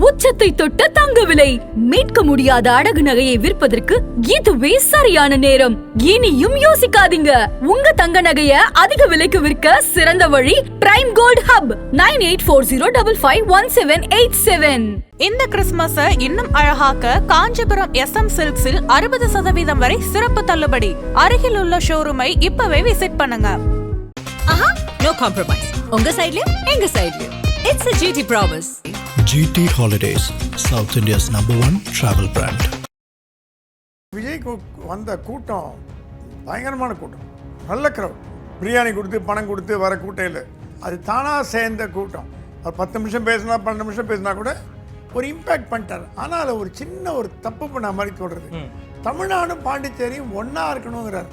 உச்சத்தை தொட்ட தங்க விலை. மீட்க முடியாத அடகு நகையை விற்பதற்கு இதுவே சரியான நேரம். இனியும் யோசிக்காதீங்க. உங்க தங்க நகைய அதிக விலைக்கு விற்க சிறந்த வழி பிரைம் கோல்ட் ஹப் 9840551787. இந்த கிறிஸ்துமஸ இன்னும் அழகாக்க காஞ்சிபுரம் SM சில்க்ஸில் 60% வரை சிறப்பு தள்ளுபடி. அருகில் உள்ள ஷோரூமை இப்பவே விசிட் பண்ணுங்க. No compromise. உங்க சைடுலயும் எங்க சைடுலயும். It's a GT promise. GT Holidays, South India's #1 travel brand. விஜய்க்கு வந்த கூட்டம் பயங்கரமான கூட்டம், நல்ல க்ரௌட். பிரியாணி கொடுத்து பணம் கொடுத்து வர கூட்டம் இல்லை, அது தானாக சேர்ந்த கூட்டம். ஒரு 10 நிமிஷம் பேசினா 12 நிமிஷம் பேசினா கூட ஒரு இம்பேக்ட் பண்ணிட்டார். ஆனால் ஒரு சின்ன ஒரு தப்பு பண்ண மாதிரி தோடுறது. தமிழ்நாடும் பாண்டிச்சேரியும் ஒன்றா இருக்கணுங்கிறார்.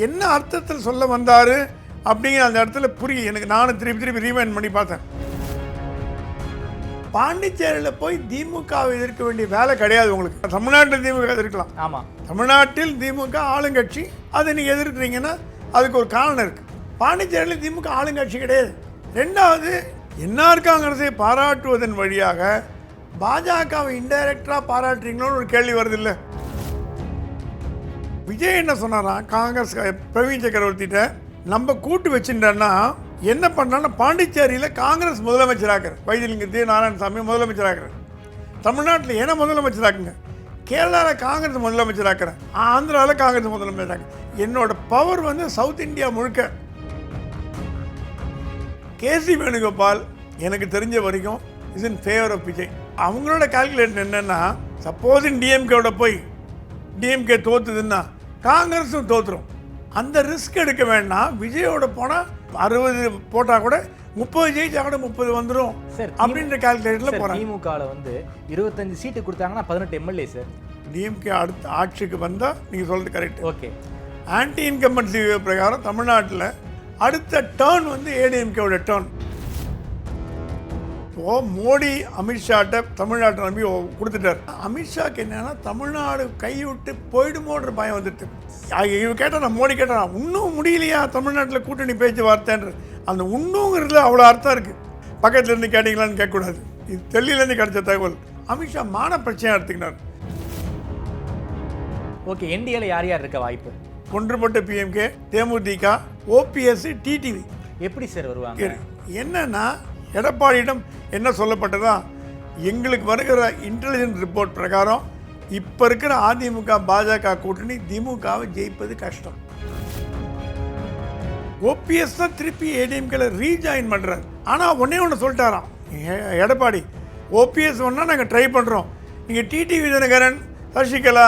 என்ன அர்த்தத்தில் சொல்ல வந்தார் அப்படிங்கிற அந்த இடத்துல புரியும் எனக்கு. நானும் திருப்பி ரீவைண்ட் பண்ணி பார்த்தேன். பாண்டிச்சேரியில் போய் திமுகவை எதிர்க்க வேண்டிய வேலை கிடையாது உங்களுக்கு. தமிழ்நாட்டில் திமுக எதிர்க்கலாம். ஆமாம், தமிழ்நாட்டில் திமுக ஆளுங்கட்சி. அதை நீங்கள் எதிர்க்கிறீங்கன்னா அதுக்கு ஒரு காரணம் இருக்குது. பாண்டிச்சேரியில் திமுக ஆளுங்கட்சி கிடையாது. ரெண்டாவது, என்ஆர் காங்கிரஸை பாராட்டுவதன் வழியாக பாஜகவை இன்டைரக்டாக பாராட்டுறீங்களோன்னு ஒரு கேள்வி வருது இல்லை. விஜய் என்ன சொன்னாராம் காங்கிரஸ் பிரவீன் சக்கரவர்த்திட்ட, நம்ம கூட்டு வச்சுட்டோன்னா என்ன பண்ணுறான்னா பாண்டிச்சேரியில் காங்கிரஸ் முதலமைச்சராக்குற வைத்திலிங்க நாராயணசாமி முதலமைச்சராக்குற, தமிழ்நாட்டில் ஏன்னா முதலமைச்சராக்குங்க, கேரளாவில் காங்கிரஸ் முதலமைச்சராக்குறேன், ஆந்திராவில் காங்கிரஸ் முதலமைச்சராக்குறேன். என்னோட பவர் வந்து சவுத் இந்தியா முழுக்க. கேசி வேணுகோபால் எனக்கு தெரிஞ்ச வரைக்கும் is in favour of Vijay. அவங்களோட கால்குலேஷன் என்னென்னா, சப்போஸ் டிஎம்கேவோட போய் டிஎம்கே தோத்துதுன்னா காங்கிரஸும் தோற்றுரும். அந்த ரிஸ்க் எடுக்க வேண்டாம். விஜயோட போனால் 60 போட்டால் கூட 30 ஜெயிச்சா கூட 30 வந்துடும் அப்படின்ற கால்குலேஷனில் போகிறாங்க. திமுகவில் வந்து 25 சீட்டு கொடுத்தாங்கன்னா 18 எம்எல்ஏ சார். டிஎம்கே அடுத்த ஆட்சிக்கு வந்தால் நீங்கள் சொல்கிறது கரெக்ட். ஓகே, ஆன்டி இன்கம்பன்சி பிரகாரம் தமிழ்நாட்டில் அடுத்த டேர்ன் வந்து ஏடிஎம்கேவோட டேர்ன். இப்போது மோடி அமித்ஷாட்ட தமிழ்நாட்டை நம்பி கொடுத்துட்டார். அமித்ஷாக்கு என்னன்னா தமிழ்நாடு கைவிட்டு போயிடுமோன்ற பயம் வந்துட்டு. இவ கேட்டால் நான் மோடி கேட்டான், இன்னும் முடியலையா தமிழ்நாட்டில் கூட்டணி பேச்சுவார்த்தைன்ற அந்த இன்னுங்கிறதுல அவ்வளோ அர்த்தம் இருக்குது. பக்கத்துலேருந்து கேட்டிங்களான்னு கேட்கக்கூடாது. இது டெல்லியிலேருந்து கிடைச்ச தகவல். அமித்ஷா மான பிரச்சனையாக எடுத்துக்கினார். ஓகே, என்டிஏல யார் யார் இருக்க வாய்ப்பு? ஒன்றுபட்ட பிஎம்கே, தேமுதிக, ஓபிஎஸ், டிடிவி. எப்படி சார் வருவாங்க? என்னன்னா எடப்பாடியிடம் என்ன சொல்லப்பட்டதா, எங்களுக்கு வருகிற இன்டெலிஜென்ஸ் ரிப்போர்ட் பிரகாரம் இப்போ இருக்கிற அதிமுக பாஜக கூட்டணி திமுகவை ஜெயிப்பது கஷ்டம். ஓபிஎஸ் தான் திருப்பி ஏடிஎம்கேல ரீஜாயின் பண்ணுறாரு. ஆனால் ஒன்றே ஒன்று சொல்லிட்டாராம் எடப்பாடி, ஓபிஎஸ் ஒன்றா நாங்கள் ட்ரை பண்ணுறோம், நீங்கள் டிடிவி தினகரன், சசிகலா,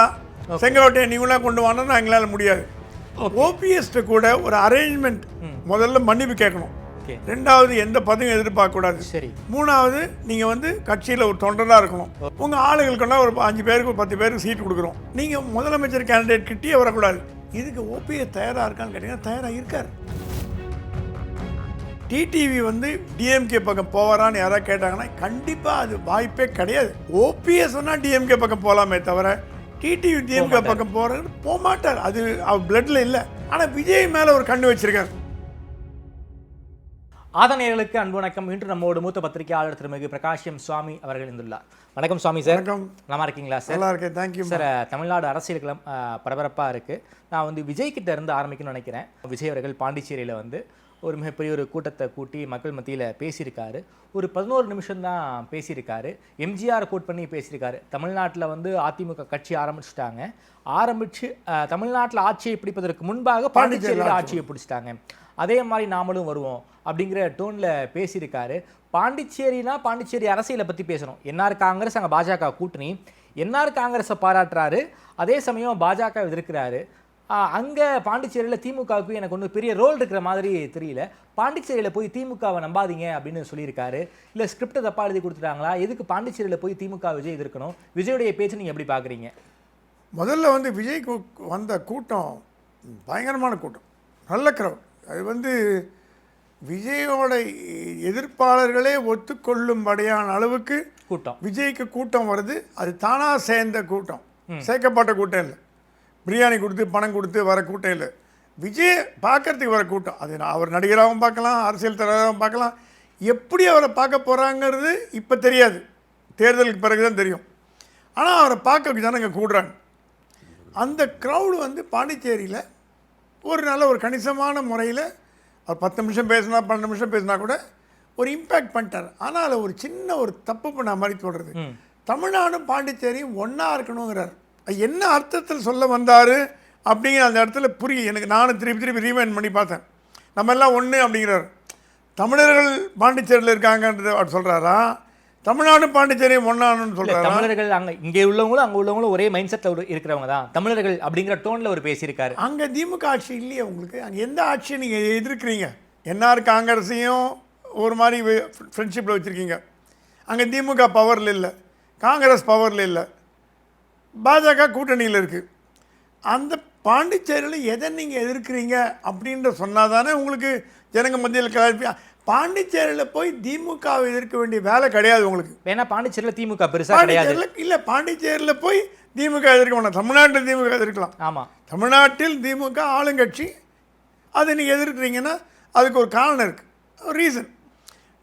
செங்கோட்டையன் நீங்களாம் கொண்டு வாங்கன்னா எங்களால் முடியாது. ஓபிஎஸ்ட்டு கூட ஒரு அரேஞ்ச்மெண்ட், முதல்ல மன்னிப்பு கேட்கணும், ரெண்டாவது எந்த பதவியும் எதிர்பார்க்கக்கூடாது, சரி, மூணாவது நீங்கள் வந்து கட்சியில் ஒரு தொண்டராக இருக்கணும், உங்கள் ஆளுகளுக்குன்னா ஒரு 5 பேருக்கு 10 பேருக்கு சீட் கொடுக்குறோம், நீங்கள் முதலமைச்சர் கேண்டிடேட் கிட்டே வரக்கூடாது. இதுக்கு ஓபிஎஸ் தயாராக இருக்கான்னு கேட்டிங்கன்னா தயாராக இருக்கார். டிடிவி வந்து டிஎம்கே பக்கம் போவாரான்னு யாராவது கேட்டாங்கன்னா கண்டிப்பாக அது வாய்ப்பே கிடையாது. ஓபிஎஸ் சொன்னால் டிஎம்கே பக்கம் போகலாமே தவிர டிடிவி டிஎம்கே பக்கம் போகிறது போக மாட்டார். அது அவர் பிளட்டில் இல்லை. ஆனால் விஜய் மேலே ஒரு கண்ணு வச்சிருக்காரு. ஆதனையர்களுக்கு அன்பு வணக்கம். இன்று நம்மோடு மூத்த பத்திரிகையாளர் திருமிகு பிரகாஷம் சுவாமி அவர்கள் இருந்துள்ளார். வணக்கம் சுவாமி சார். வணக்கம். நல்லா இருக்கீங்களா சார்? நல்லா இருக்கேன், தேங்க்யூ சார். தமிழ்நாடு அரசியல் களம் பரபரப்பாக இருக்குது. நான் வந்து விஜய் கிட்ட இருந்து ஆரம்பிக்கணும்னு நினைக்கிறேன். விஜய் அவர்கள் பாண்டிச்சேரியில் வந்து ஒரு மிகப்பெரிய ஒரு கூட்டத்தை கூட்டி மக்கள் மத்தியில் பேசியிருக்காரு. ஒரு 11 நிமிஷம் தான் பேசியிருக்காரு. எம்ஜிஆர் கோட் பண்ணி பேசியிருக்காரு. தமிழ்நாட்டில் வந்து அதிமுக கட்சி ஆரம்பித்து தமிழ்நாட்டில் ஆட்சியை பிடிப்பதற்கு முன்பாக பாண்டிச்சேரியில் ஆட்சியை பிடிச்சிட்டாங்க, அதே மாதிரி நாமளும் வருவோம் அப்படிங்கிற டோனில் பேசியிருக்காரு. பாண்டிச்சேரி அரசியலை பற்றி பேசணும். என்ஆர் காங்கிரஸ் அங்கே பாஜக கூட்டணி, என்ஆர் காங்கிரஸை பாராட்டுறாரு, அதே சமயம் பாஜக எதிர்க்கிறாரு. அங்கே பாண்டிச்சேரியில் திமுகவுக்கு எனக்கு ஒன்றும் பெரிய ரோல் இருக்கிற மாதிரி தெரியல. பாண்டிச்சேரியில் போய் திமுகவை நம்பாதீங்க அப்படின்னு சொல்லியிருக்காரு. இல்லை ஸ்கிரிப்டை தப்பாக எழுதி கொடுத்துட்டாங்களா? எதுக்கு பாண்டிச்சேரியில் போய் திமுக விஜய் எதிர்க்கணும்? விஜயோடைய பேச்சு நீங்கள் எப்படி பார்க்குறீங்க? முதல்ல வந்து விஜய்க்கு வந்த கூட்டம் பயங்கரமான கூட்டம், நல்ல க்ரௌட். அது வந்து விஜயோட எதிர்ப்பாளர்களே ஒத்துக்கொள்ளும்படியான அளவுக்கு கூட்டம், விஜய்க்கு கூட்டம் வருது. அது தானாக சேர்ந்த கூட்டம், சேர்க்கப்பட்ட கூட்டம் இல்லை. பிரியாணி கொடுத்து பணம் கொடுத்து வர கூட்டம் இல்லை. விஜய் பார்க்கறதுக்கு வர கூட்டம். அது அவர் நடிகராகவும் பார்க்கலாம், அரசியல் தலைவராகவும் பார்க்கலாம். எப்படி அவரை பார்க்க போகிறாங்கிறது இப்போ தெரியாது. தேர்தலுக்கு பிறகு தான் தெரியும். ஆனால் அவரை பார்க்க ஜனங்க கூடுறாங்க. அந்த க்ரௌடு வந்து பாண்டிச்சேரியில் ஒரு நல்ல ஒரு கணிசமான முறையில் அவர் 10 நிமிஷம் பேசினா 12 நிமிஷம் பேசினா கூட ஒரு இம்பேக்ட் பண்ணிட்டார். ஆனால் அதில் ஒரு சின்ன ஒரு தப்பு பண்ண மாதிரி சொல்கிறது, தமிழ்நாடும் பாண்டிச்சேரியும் ஒன்றா இருக்கணுங்கிறார். என்ன அர்த்தத்தில் சொல்ல வந்தார் அப்படிங்கிற அந்த இடத்துல புரியும் எனக்கு. நானும் திருப்பி ரீவைண்ட் பண்ணி பார்த்தேன். நம்ம எல்லாம் ஒன்று அப்படிங்கிறார். தமிழர்கள் பாண்டிச்சேரியில் இருக்காங்கன்றது அவர் சொல்கிறாரா, தமிழ்நாடு பாண்டிச்சேரியும் ஒன்றானு சொல்கிறாரா? தமிழர்கள் அங்கே இங்கே உள்ளவங்களும் அங்கே உள்ளவங்களும் ஒரே மைண்ட் செட்டில் இருக்கிறவங்க தான் தமிழர்கள் அப்படிங்கிற டோனில் அவர் பேசியிருக்காரு. அங்கே திமுக ஆட்சி இல்லையே உங்களுக்கு. அங்கே எந்த ஆட்சியை நீங்கள் எதிர்க்கிறீங்க? என்ஆர் காங்கிரஸையும் ஒரு மாதிரி ஃப்ரெண்ட்ஷிப்பில் வச்சுருக்கீங்க. அங்கே திமுக பவரில் இல்லை, காங்கிரஸ் பவரில் இல்லை, பாஜக கூட்டணியில் இருக்குது. அந்த பாண்டிச்சேரியில் எதை நீங்கள் எதிர்க்கிறீங்க அப்படின்ற சொன்னால் தானே உங்களுக்கு ஜனங்க மத்தியில் கிளப்பி. பாண்டிச்சேரியில் போய் திமுகவை எதிர்க்க வேண்டிய வேலை கிடையாது உங்களுக்கு. ஏன்னா பாண்டிச்சேரியில் திமுக பெருசாக கிடையாது. இல்லை, பாண்டிச்சேரியில் போய் திமுக எதிர்க்க வேண்டாம், தமிழ்நாட்டில் திமுக எதிர்க்கலாம். ஆமாம், தமிழ்நாட்டில் திமுக ஆளுங்கட்சி, அதை நீங்கள் எதிர்க்கிறீங்கன்னா அதுக்கு ஒரு காரணம் இருக்குது, ஒரு ரீசன்.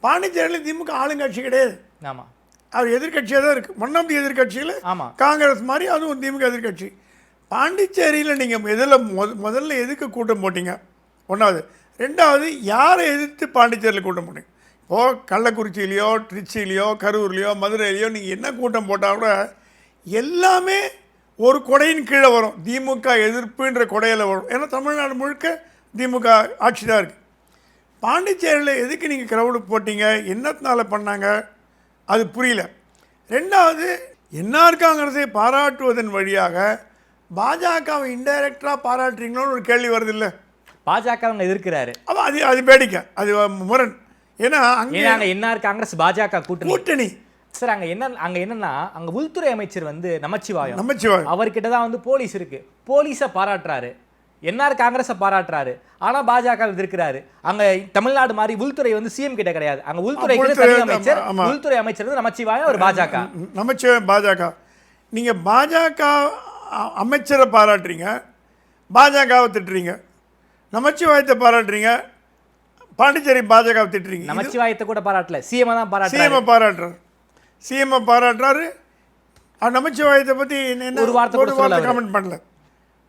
பாண்டிச்சேரியில் திமுக ஆளுங்கட்சி கிடையாது. ஆமாம், அது எதிர்கட்சியாக தான் இருக்குது. ஒன் ஆஃப் தி எதிர்கட்சியில் காங்கிரஸ் மாதிரி அதுவும் திமுக எதிர்கட்சி. பாண்டிச்சேரியில் நீங்கள் எதில் முதல்ல எதுக்கு கூட்டம் போட்டீங்க? ஒன்றாவது. ரெண்டாவது, யாரை எதிர்த்து பாண்டிச்சேரியில் கூட்டம் போட்டீங்க? இப்போது கள்ளக்குறிச்சியிலையோ திருச்சியிலையோ கரூர்லையோ மதுரையிலையோ நீங்கள் என்ன கூட்டம் போட்டால் கூட எல்லாமே ஒரு கொடையின் கீழே வரும், திமுக எதிர்ப்புன்ற கொடையில் வரும். ஏன்னா தமிழ்நாடு முழுக்க திமுக ஆட்சி தான் இருக்குது. பாண்டிச்சேரியில் எதுக்கு நீங்கள் க்ரௌடு போட்டீங்க, என்னத்தினால பண்ணாங்க, அது புரியல. ரெண்டாவது, என்ஆர் காங்கிரஸை பாராட்டுவதன் வழியாக பாஜகவை இன்டைரக்டாக பாராட்டுறீங்களோன்னு ஒரு கேள்வி வருது இல்லை? பாஜக அவங்க எதிர்க்கிறாரு. அப்போ அது வேடிக்கை, அது முரண். ஏன்னா அங்கே என்ஆர் காங்கிரஸ் பாஜக கூட்டணி சார். அங்கே என்னன்னா அங்கே உள்துறை அமைச்சர் வந்து நமச்சிவாயம் அவர்கிட்ட தான் வந்து போலீஸ் இருக்கு. போலீஸை பாராட்டுறாரு, என்ஆர் காங்கிரஸை பாராட்டுறாரு, ஆனால் பாஜக எதிர்க்கிறாரு. அங்கே தமிழ்நாடு மாதிரி உள்துறை வந்து சிஎம் கிட்ட கிடையாது. அங்கே உள்துறை அமைச்சர், உள்துறை அமைச்சர் வந்து நமச்சிவாயம், ஒரு பாஜக. நமச்சிவாயம் பாஜக. நீங்கள் பாஜக அமைச்சரை பாராட்டுறீங்க, பாஜகவை திட்டுறீங்க. நமச்சிவாயத்தை பாராட்டுறீங்க, பாண்டிச்சேரி பாஜகவை திட்டுறீங்க. நமச்சிவாயத்தை கூட பாராட்டல, சிஎம் தான் பாராட்டுறாரு. சிஎம் பாராட்டுறாரு. நமச்சிவாயத்தை பற்றி ஒரு வார்த்தை கமெண்ட் பண்ணல.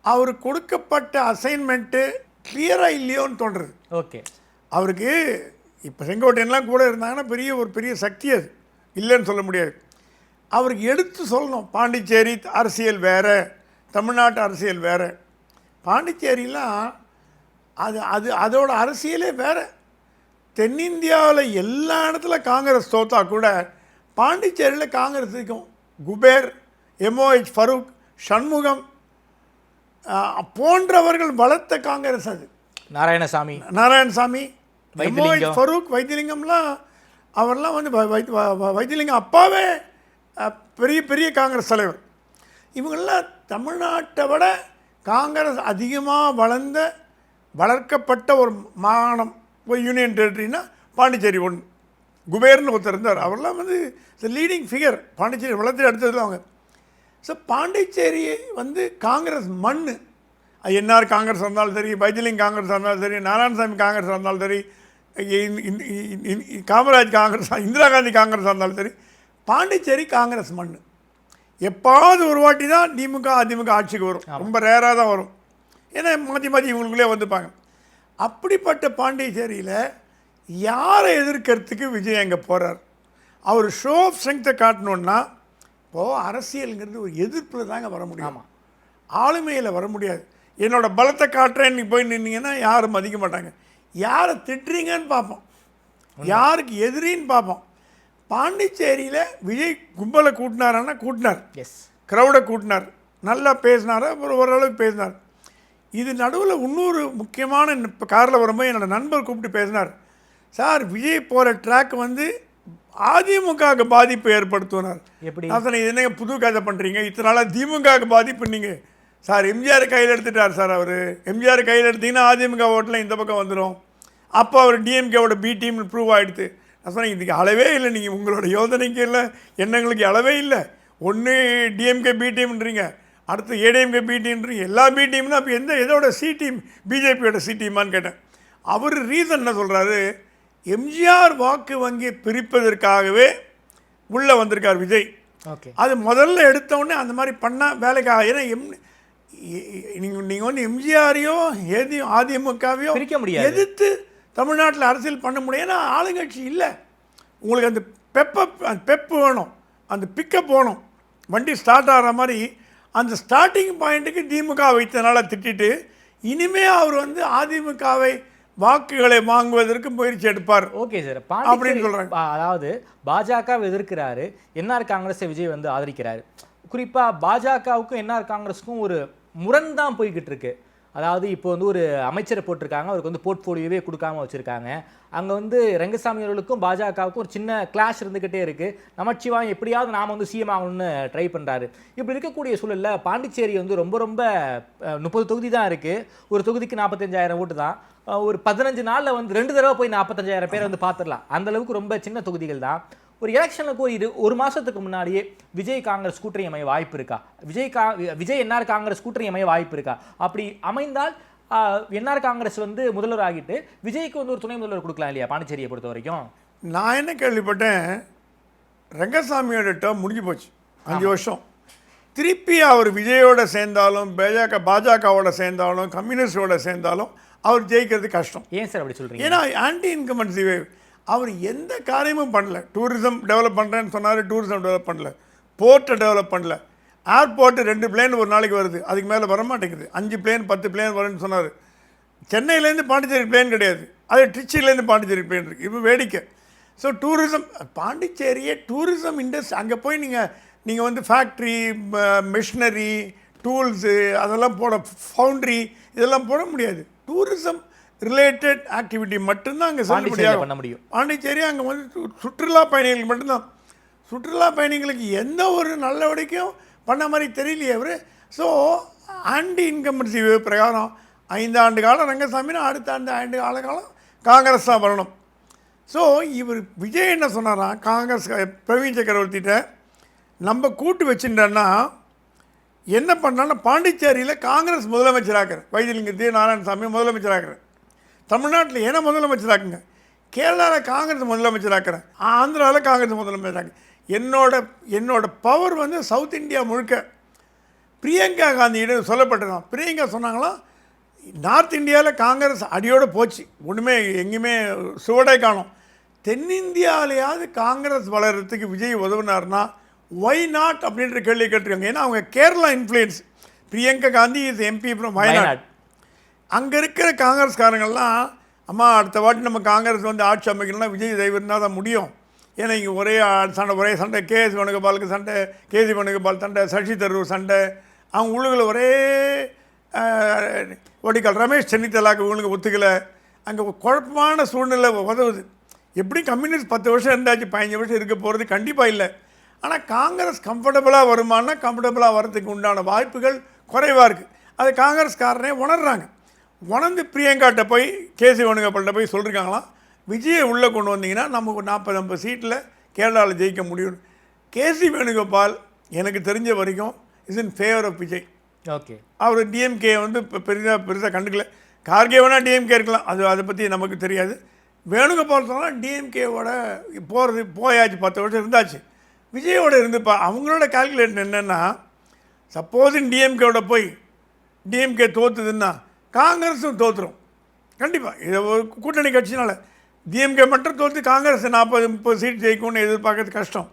அவர் கொடுக்கப்பட்ட அசைன்மெண்ட்டு கிளியராக இல்லையோன்னு தோன்றுறது. ஓகே, அவருக்கு இப்போ செங்கோட்டையன்லாம் கூட இருந்தாங்கன்னா பெரிய சக்தி, அது இல்லைன்னு சொல்ல முடியாது. அவருக்கு எடுத்து சொல்லணும், பாண்டிச்சேரி அரசியல் வேறு, தமிழ்நாட்டு அரசியல் வேறு. பாண்டிச்சேரிலாம் அதோட அரசியலே வேறு. தென்னிந்தியாவில் எல்லா இடத்துல காங்கிரஸ் தோத்தா கூட பாண்டிச்சேரியில் காங்கிரஸ் இருக்கும். குபேர், எம்ஓஹெச் ஃபரூக், சண்முகம் போன்றவர்கள் வளர்த்த காங்கிரஸ் அது. நாராயணசாமி, எம்ஓஹெச் ஃபரூக், வைத்திலிங்கம்லாம் அவர்லாம் வந்து வைத்திலிங்கம் அப்பாவே பெரிய காங்கிரஸ் தலைவர். இவங்கெல்லாம் தமிழ்நாட்டை விட காங்கிரஸ் அதிகமாக வளர்க்கப்பட்ட ஒரு மாகாணம், ஒரு யூனியன் டெரிட்டரினா பாண்டிச்சேரி ஒன்று. குபேர்னு ஒருத்தர் இருந்தார், அவர்லாம் வந்து லீடிங் ஃபிகர் பாண்டிச்சேரி வளர்த்து எடுத்ததில் அவங்க. ஸோ பாண்டிச்சேரி வந்து காங்கிரஸ் மண். என்ஆர் காங்கிரஸ் இருந்தாலும் சரி, வைத்திலிங் காங்கிரஸ் இருந்தாலும் சரி, நாராயணசாமி காங்கிரஸ் இருந்தாலும் சரி, காமராஜ் காங்கிரஸ், இந்திரா காந்தி காங்கிரஸ் இருந்தாலும் சரி, பாண்டிச்சேரி காங்கிரஸ் மண். எப்பாவது ஒரு வாட்டி தான் திமுக அதிமுக ஆட்சிக்கு வரும், ரொம்ப ரேராக தான் வரும். ஏன்னா மாற்றி இவங்களுக்குள்ளே வந்துப்பாங்க. அப்படிப்பட்ட பாண்டிச்சேரியில் யாரை எதிர்க்கிறதுக்கு விஜய் அங்கே போகிறார்? அவர் ஷோ ஆஃப் ஸ்ட்ரென்த்தை காட்டணுன்னா இப்போது அரசியலுங்கிறது ஒரு எதிர்ப்பில் தாங்க வர முடியும், ஆளுமையில் வர முடியாது. என்னோட பலத்தை காட்டுறேன்னு போய் நின்னீங்கன்னா யாரும் மதிக்க மாட்டாங்க. யாரை திட்டுறீங்கன்னு பார்ப்போம், யாருக்கு எதிரின்னு பார்ப்போம். பாண்டிச்சேரியில் விஜய் கும்பலை கூட்டினாரான்னா கூட்டினார், க்ரௌடை கூட்டினார், நல்லா பேசினார், அப்புறம் ஓரளவுக்கு பேசினார். இது நடுவில் இன்னொரு முக்கியமான, இப்போ காரில் வரும்போது என்னோடய நண்பர் கூப்பிட்டு பேசினார். சார், விஜய் போகிற ட்ராக் வந்து அதிமுகவுக்கு பாதிப்பு ஏற்படுத்தினார். எப்படி நான் இது என்னங்க புது கதை பண்ணுறீங்க, இத்தனை நாளாக திமுகவுக்கு பாதிப்பு நீங்கள் சார். எம்ஜிஆர் கையில் எடுத்துட்டார் சார். அவர் எம்ஜிஆர் கையில் எடுத்திங்கன்னா அதிமுக ஓட்டில் இந்த பக்கம் வந்துடும். அப்போ அவர் டிஎம்கேவோட பி டீம்னு ப்ரூவ் ஆகிடுது. நான் சொன்னேன், இதுக்கு அளவே இல்லை, நீங்கள் உங்களோட யோசனைக்கு இல்லை, எண்ணங்களுக்கு அளவே இல்லை. ஒன்று டிஎம்கே பி டீம்ன்றீங்க, அடுத்து ஏடிஎம்கே பி டீம்ன்றீங்க. எல்லா பி டீம்னா அப்போ எதோட சி டீம்? பிஜேபியோட சி டீமான்னு கேட்டேன். அவர் ரீசன் என்ன சொல்கிறாரு, எம்ஜிஆர் வாக்கு வங்கி பிரிப்பதற்காகவே உள்ளே வந்திருக்கார் விஜய். ஓகே. அது முதல்ல எடுத்தோடனே அந்த மாதிரி பண்ணால் வேலைக்காக. ஏன்னா நீங்கள் வந்து எம்ஜிஆரையோ எதையும் அதிமுகவையோ பிரிக்க முடியாது, எதிர்த்து தமிழ்நாட்டில் அரசியல் பண்ண முடியும். ஏன்னா ஆளுங்கட்சி இல்லை. உங்களுக்கு அந்த பெப்பு வேணும், அந்த பிக்கப் வேணும், வண்டி ஸ்டார்ட் ஆகிற மாதிரி. அந்த ஸ்டார்டிங் பாயிண்ட்டுக்கு திமுக வைத்தனால திட்டிட்டு இனிமே அவர் வந்து அதிமுகவை வாக்குகளை வாங்குவதற்கு முயற்சி எடுப்பார். ஓகே சார், அப்படின்னு சொல்றாங்க. அதாவது பாஜக எதிர்க்கிறாரு, என்ஆர் காங்கிரஸை விஜய் வந்து ஆதரிக்கிறாரு. குறிப்பாக பாஜகவுக்கும் என்ஆர் காங்கிரஸுக்கும் ஒரு முரண் தான் போய்கிட்டு இருக்கு. அதாவது இப்போ வந்து ஒரு அமைச்சரை போட்டிருக்காங்க, அவருக்கு வந்து போர்ட்ஃபோலியோவே கொடுக்காம வச்சுருக்காங்க. அங்கே வந்து ரங்கசாமி அவர்களுக்கும் பாஜகவுக்கும் ஒரு சின்ன கிளாஷ் இருந்துக்கிட்டே இருக்குது. நமச்சிவாயம் எப்படியாவது நாம் வந்து சிஎம் ஆகணும்னு ட்ரை பண்ணுறாரு. இப்படி இருக்கக்கூடிய சூழலில் பாண்டிச்சேரி வந்து ரொம்ப 30 தொகுதி தான் இருக்குது. ஒரு தொகுதிக்கு 45,000 ஓட்டு தான். ஒரு 15 நாளில் வந்து 2 தடவை போய் 45,000 பேரை வந்து பார்த்துடலாம். அந்தளவுக்கு ரொம்ப சின்ன தொகுதிகள் தான். ஒரு எலெக்ஷனுக்கு ஒரு மாதத்துக்கு முன்னாடியே விஜய் காங்கிரஸ் கூட்டணி அமைய வாய்ப்பு இருக்கா? விஜய் என்ஆர் காங்கிரஸ் கூட்டணி அமைய வாய்ப்பு இருக்கா? அப்படி அமைந்தால் என்ஆர் காங்கிரஸ் வந்து முதல்வர் ஆகிட்டு விஜய்க்கு வந்து ஒரு துணை முதல்வர் கொடுக்கலாம் இல்லையா பாண்டிச்சேரியை பொறுத்த வரைக்கும்? நான் என்ன கேள்விப்பட்டேன், ரங்கசாமியோட டேர்ம் முடிஞ்சு போச்சு 5 வருஷம். திருப்பி அவர் விஜயோட சேர்ந்தாலும் பாஜகவோட சேர்ந்தாலும் கம்யூனிஸ்டோட சேர்ந்தாலும் அவர் ஜெயிக்கிறது கஷ்டம். ஏன் சார் அப்படி சொல்கிறீங்க? ஏன்னா ஆன்டி இன்கம்பன்சி வேவ். அவர் எந்த காரியமும் பண்ணல. டூரிசம் டெவலப் பண்ணுறேன்னு சொன்னார், டூரிசம் டெவலப் பண்ணல. போர்ட்டை டெவலப் பண்ணல. ஏர்போர்ட்டு 2 பிளேன் ஒரு நாளைக்கு வருது, அதுக்கு மேலே வரமாட்டேங்குது. 5 பிளேன் 10 பிளேன் வரும்னு சொன்னார். சென்னையிலேருந்து பாண்டிச்சேரி பிளேன் கிடையாது, அது ட்ரிச்சிலேருந்து பாண்டிச்சேரி பிளேன் இருக்குது. இப்போ வேடிக்கை. ஸோ டூரிசம் பாண்டிச்சேரியே டூரிசம் இண்டஸ்ட்ரி. அங்கே போய் நீங்கள் வந்து ஃபேக்ட்ரி, மிஷினரி, டூல்ஸு அதெல்லாம் ஃபவுண்ட்ரி இதெல்லாம் போட முடியாது. டூரிசம் ரிலேட்டட் ஆக்டிவிட்டி மட்டும்தான் அங்கே பண்ண முடியும். பாண்டிச்சேரி அங்கே வந்து சுற்றுலா பயணிகளுக்கு மட்டும்தான். சுற்றுலா பயணிகளுக்கு எந்த ஒரு நடவடிக்கையும் பண்ண மாதிரி தெரியலையே அவர். ஸோ ஆன்டி இன்கம்பன்சி பிரகாரம் 5 ஆண்டு காலம் ரங்கசாமினா அடுத்த 5 ஆண்டு காலம் காங்கிரஸ் தான் வரணும். ஸோ இவர் விஜய் என்ன சொன்னாராம், காங்கிரஸ் பிரவீன் சக்கரவர்த்திகிட்ட நம்ம கூட்டு வச்சுட்டோன்னா என்ன பண்ணான்னா பாண்டிச்சேரியில் காங்கிரஸ் முதலமைச்சராக்குற வைத்தியலிங்க நாராயணசாமி முதலமைச்சராக்குறேன். தமிழ்நாட்டில் ஏன்னா முதலமைச்சராக்குங்க, கேரளாவில் காங்கிரஸ் முதலமைச்சராக்குறேன், ஆந்திராவில் காங்கிரஸ் முதலமைச்சராக்கு. என்னோட பவர் வந்து சவுத் இந்தியா முழுக்க. பிரியங்கா காந்தியிடம் சொல்லப்பட்டதான். பிரியங்கா சொன்னாங்களாம், நார்த் இந்தியாவில் காங்கிரஸ் அடியோடு போச்சு, ஒன்றுமே எங்கேயுமே சுவடை காணும். தென்னிந்தியாவிலேயாவது காங்கிரஸ் வளர்கிறதுக்கு விஜய் உதவினார்னா ஒய் நாட் அப்படின்ற கேள்வி கேட்டிருக்காங்க. ஏன்னா அவங்க Kerala influence. Priyanka Gandhi is MP from Wayanad. அங்கே இருக்கிற காங்கிரஸ்காரங்கள்லாம் அம்மா அடுத்த வாட்டி நம்ம காங்கிரஸ் வந்து ஆட்சி அமைக்கணும்னா விஜய் தயவு இருந்தால் தான் முடியும். ஏன்னா இங்கே ஒரே சண்டை கேஎஸ் வேணுகோபாலுக்கு சண்டை, கேசி வேணுகோபால் சண்டை, சசி தரூர் சண்டை, அவங்க உள்ளுகளில் ஒரே ஒடிக்கால் ரமேஷ் சென்னித்தலாக்கு இவங்களுக்கு ஒத்துக்கலை. அங்கே குழப்பமான சூழ்நிலை உதவுது. எப்படி கம்யூனிஸ்ட் 10 வருஷம் இருந்தாச்சு, 15 வருஷம் இருக்க போகிறது கண்டிப்பாக இல்லை. ஆனால் காங்கிரஸ் கம்ஃபர்டபுளாக வருமானா கம்ஃபர்டபுளாக வர்றதுக்கு உண்டான வாய்ப்புகள் குறைவாக இருக்குது. அது காங்கிரஸ்காரனே உணர்றாங்க. உணர்ந்து பிரியங்காட்ட போய் கேசி வேணுகோபால்கிட்ட போய் சொல்லியிருக்காங்களாம், விஜயை உள்ளே கொண்டு வந்தீங்கன்னா நமக்கு 40-50 சீட்டில் கேரளாவில் ஜெயிக்க முடியும். கேசி வேணுகோபால் எனக்கு தெரிஞ்ச வரைக்கும் is in favour of Vijay. Okay. அவர் டிஎம்கே வந்து இப்போ பெருசாக கண்டுக்கல. கார்கே வேணால் டிஎம்கே இருக்கலாம், அதை பற்றி நமக்கு தெரியாது. வேணுகோபால் சொன்னால் டிஎம்கேவோட போயாச்சு, 10 வருஷம் இருந்தாச்சு. விஜயோட இருந்துப்பா அவங்களோட கால்குலேஷன் என்னென்னா, சப்போஸ் டிஎம்கேவோட போய் டிஎம்கே தோற்றுதுன்னா காங்கிரஸும் தோற்றுரும் கண்டிப்பாக. இதை ஒரு கூட்டணி கட்சினால டிஎம்கே மட்டும் தோற்று காங்கிரஸ் 40-30 சீட் ஜெயிக்கும்னு எதிர்பார்க்கறது கஷ்டம்.